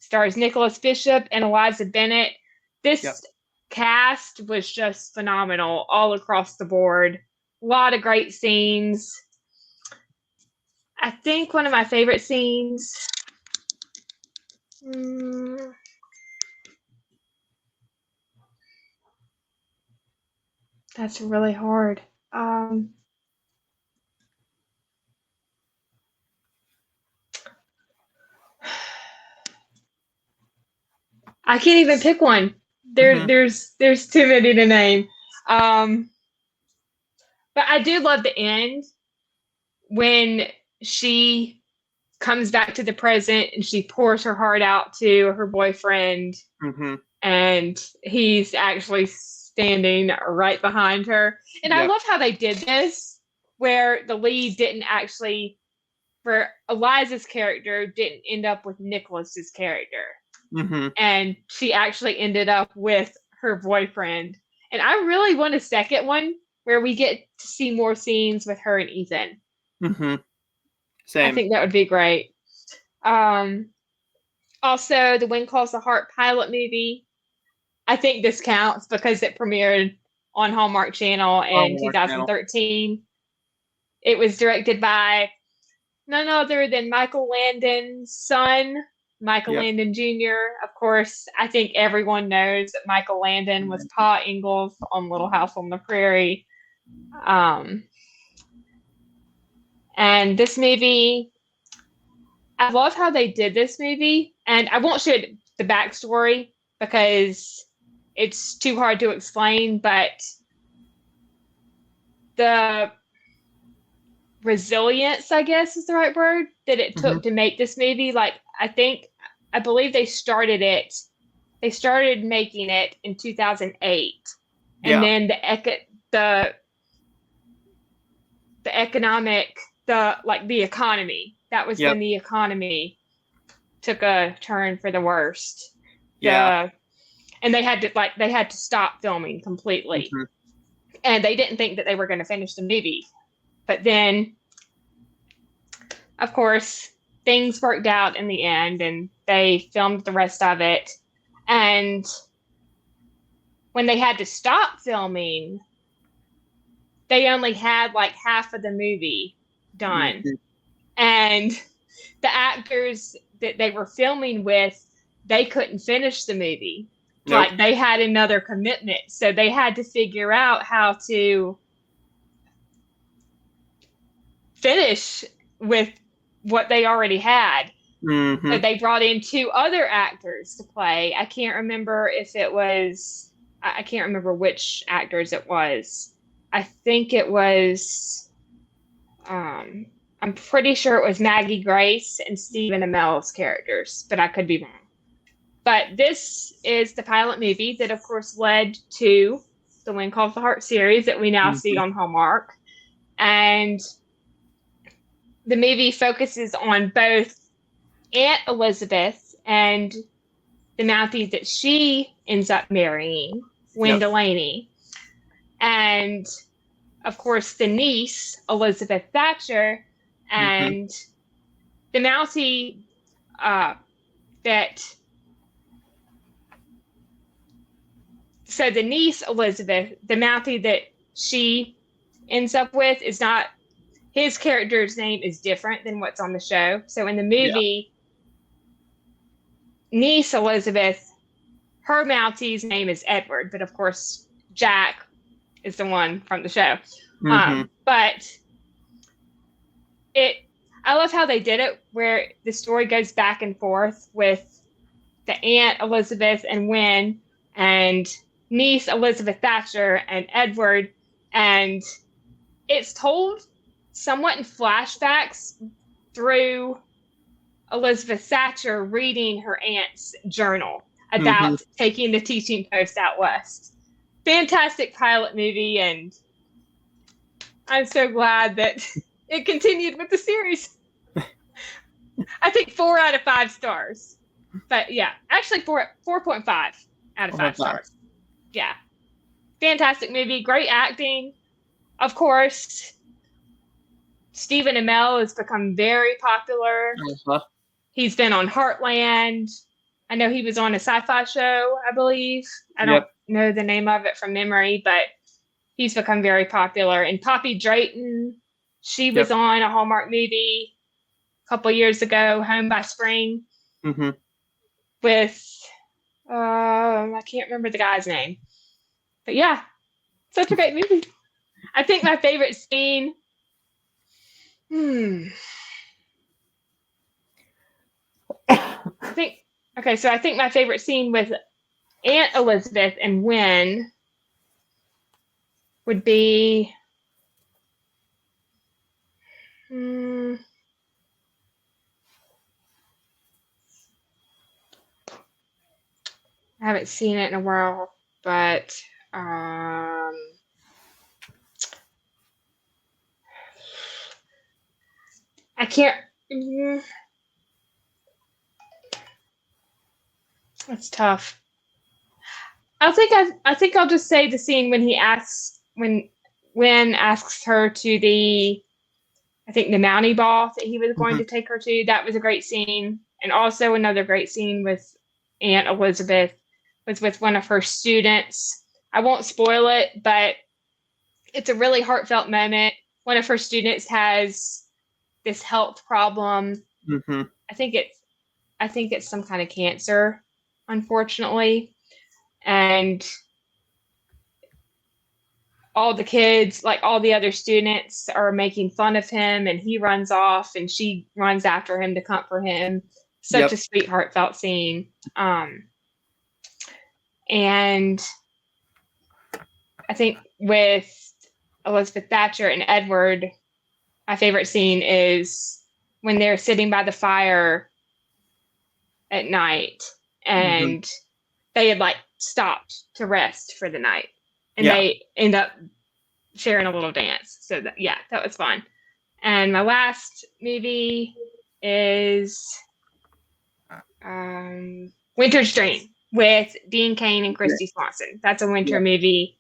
Stars Nicholas Bishop and Eliza Bennett. Yep. This cast was just phenomenal all across the board. A lot of great scenes. I think one of my favorite scenes. That's really hard. I can't even pick one. Mm-hmm. There's too many to name. Um, but I do love the end when she comes back to the present and she pours her heart out to her boyfriend, Mm-hmm. and he's actually standing right behind her. And I Yep. love how they did this, where the lead didn't actually, for Eliza's character, didn't end up with Nicholas's character. Mm-hmm. And she actually ended up with her boyfriend. And I really want a second one where we get to see more scenes with her and Ethan. Mm-hmm. I Same. think that would be great. Also, the Wind Calls the Heart pilot movie. I think this counts because it premiered on Hallmark Channel in Hallmark Channel. 2013. It was directed by none other than Michael Landon's son, Michael Yep. Landon Jr. Of course, I think everyone knows that Michael Landon was Pa Ingalls on Little House on the Prairie. And this movie, I love how they did this movie. And I won't share the backstory because it's too hard to explain, but the resilience, I guess is the right word, that it took to make this movie. Like, I believe they started making it in 2008. And Yeah. then the economic, the economy, that was Yep. when the economy took a turn for the worst. Yeah. And they had to stop filming completely. Mm-hmm. And they didn't think that they were going to finish the movie. But then, of course, things worked out in the end and they filmed the rest of it. And when they had to stop filming, they only had like half of the movie done. Mm-hmm. And the actors that they were filming with, they couldn't finish the movie. Nope. Like, they had another commitment. So they had to figure out how to finish with what they already had. Mm-hmm. So they brought in two other actors to play. I can't remember which actors it was. I think it was, I'm pretty sure it was Maggie Grace and Stephen Amell's characters, but I could be wrong. But this is the pilot movie that, of course, led to the Wind Calls the Heart series that we now see on Hallmark. And the movie focuses on both Aunt Elizabeth and the Mountie that she ends up marrying, Wynn Delaney. And, of course, the niece, Elizabeth Thatcher, and the Mountie so the niece, Elizabeth, the Mountie that she ends up with is not, his character's name is different than what's on the show. So in the movie, niece Elizabeth, her Mountie's name is Edward, but of course Jack is the one from the show. But I love how they did it, where the story goes back and forth with the aunt Elizabeth and Wynn, and niece Elizabeth Thatcher and Edward, and it's told somewhat in flashbacks through Elizabeth Thatcher reading her aunt's journal about taking the teaching post out west. Fantastic pilot movie, and I'm so glad that it continued with the series. I think 4 out of 5 stars. But yeah, actually 4.5 out of 5 stars. Yeah. Fantastic movie, great acting. Of course, Stephen Amell has become very popular. Uh-huh. He's been on Heartland. I know he was on a sci-fi show, I believe. I don't Yep. know the name of it from memory, but he's become very popular. And Poppy Drayton, she was Yep. on a Hallmark movie a couple years ago, Home by Spring, Mm-hmm. with I can't remember the guy's name. But yeah, such a great movie. I think my favorite scene. I think okay, so I think my favorite scene with Aunt Elizabeth and Wynn would be I haven't seen it in a while, but I can't. That's tough. I think I'll just say the scene when he asks when Wynn asks her to the I think the Mountie ball that he was going Mm-hmm. to take her to. That was a great scene, and also another great scene with Aunt Elizabeth was with one of her students. I won't spoil it, but it's a really heartfelt moment. One of her students has this health problem. Mm-hmm. I think it's some kind of cancer, unfortunately. And all the kids, like all the other students, are making fun of him, and he runs off, and she runs after him to comfort him. Such a Yep. sweet, heartfelt scene. And I think with Elizabeth Thatcher and Edward, my favorite scene is when they're sitting by the fire at night, Mm-hmm. and they had like stopped to rest for the night, and Yeah. they end up sharing a little dance. So that was fun. And my last movie is Winter's Dream with Dean Cain and Christy Swanson. That's a winter movie,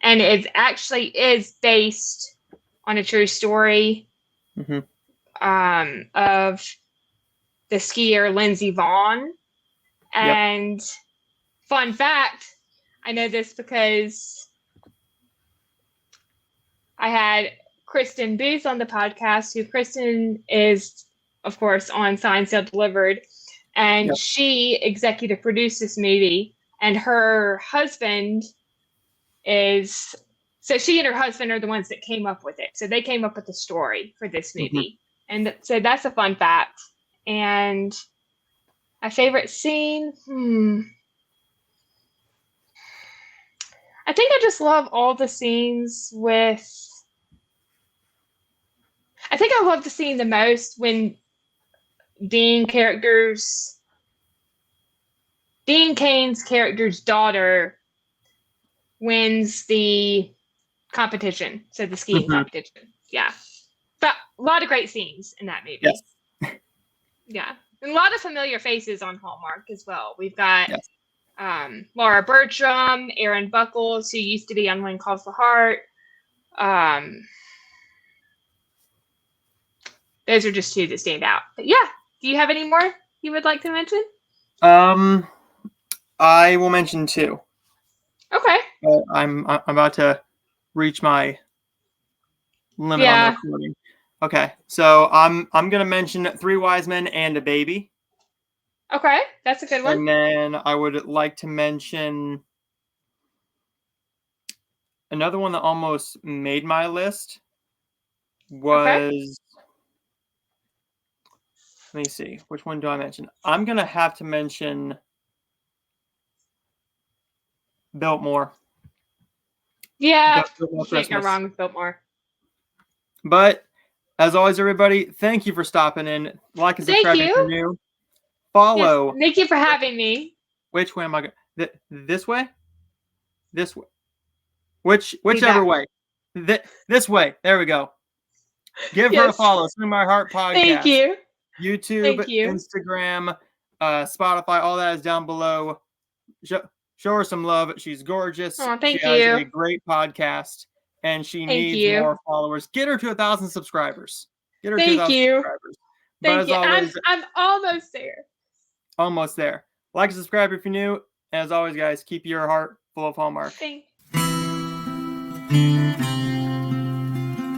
and it actually is based on a true story Mm-hmm. of the skier Lindsey Vonn. And fun fact, I know this because I had Kristen Booth on the podcast, who Kristen is, of course, on Signed, Sealed, Delivered, and she executive produced this movie, and her husband is, so she and her husband are the ones that came up with it. So they came up with the story for this movie. And so that's a fun fact. And my favorite scene, I think I just love all the scenes with, I think I love the scene the most when Dean Cain's character's daughter wins the competition. So the skiing competition. Yeah. But a lot of great scenes in that movie. Yes. Yeah. And a lot of familiar faces on Hallmark as well. We've got Laura Bertram, Aaron Buckles, who used to be on When Calls the Heart. Those are just two that stand out. But yeah, do you have any more you would like to mention? I will mention two. Okay. I'm about to reach my limit on the recording. Okay, so I'm gonna mention Three Wise Men and a Baby. Okay, that's a good one. And then I would like to mention another one that almost made my list was, let me see, which one do I mention? I'm gonna have to mention Biltmore. Yeah, Biltmore you can't go Christmas. wrong with Biltmore. But as always, everybody, thank you for stopping in. Like and subscribe if you're new. Follow. Yes, thank you for having me. Which way am I going? This way? This way? Whichever way. This way. There we go. Give her a follow. Swing My Heart podcast. Thank you. YouTube, Thank you. Instagram, Spotify, all that is down below. Show her some love. She's gorgeous. Oh, thank she has you. a great podcast. and she Thank needs you. more followers. Get her to 1,000 subscribers. Get her to Thank 1,000 you. subscribers. But Thank as you. always, I'm almost there. almost there. Like and subscribe if you're new. As always, guys, keep your heart full of Hallmark. Thank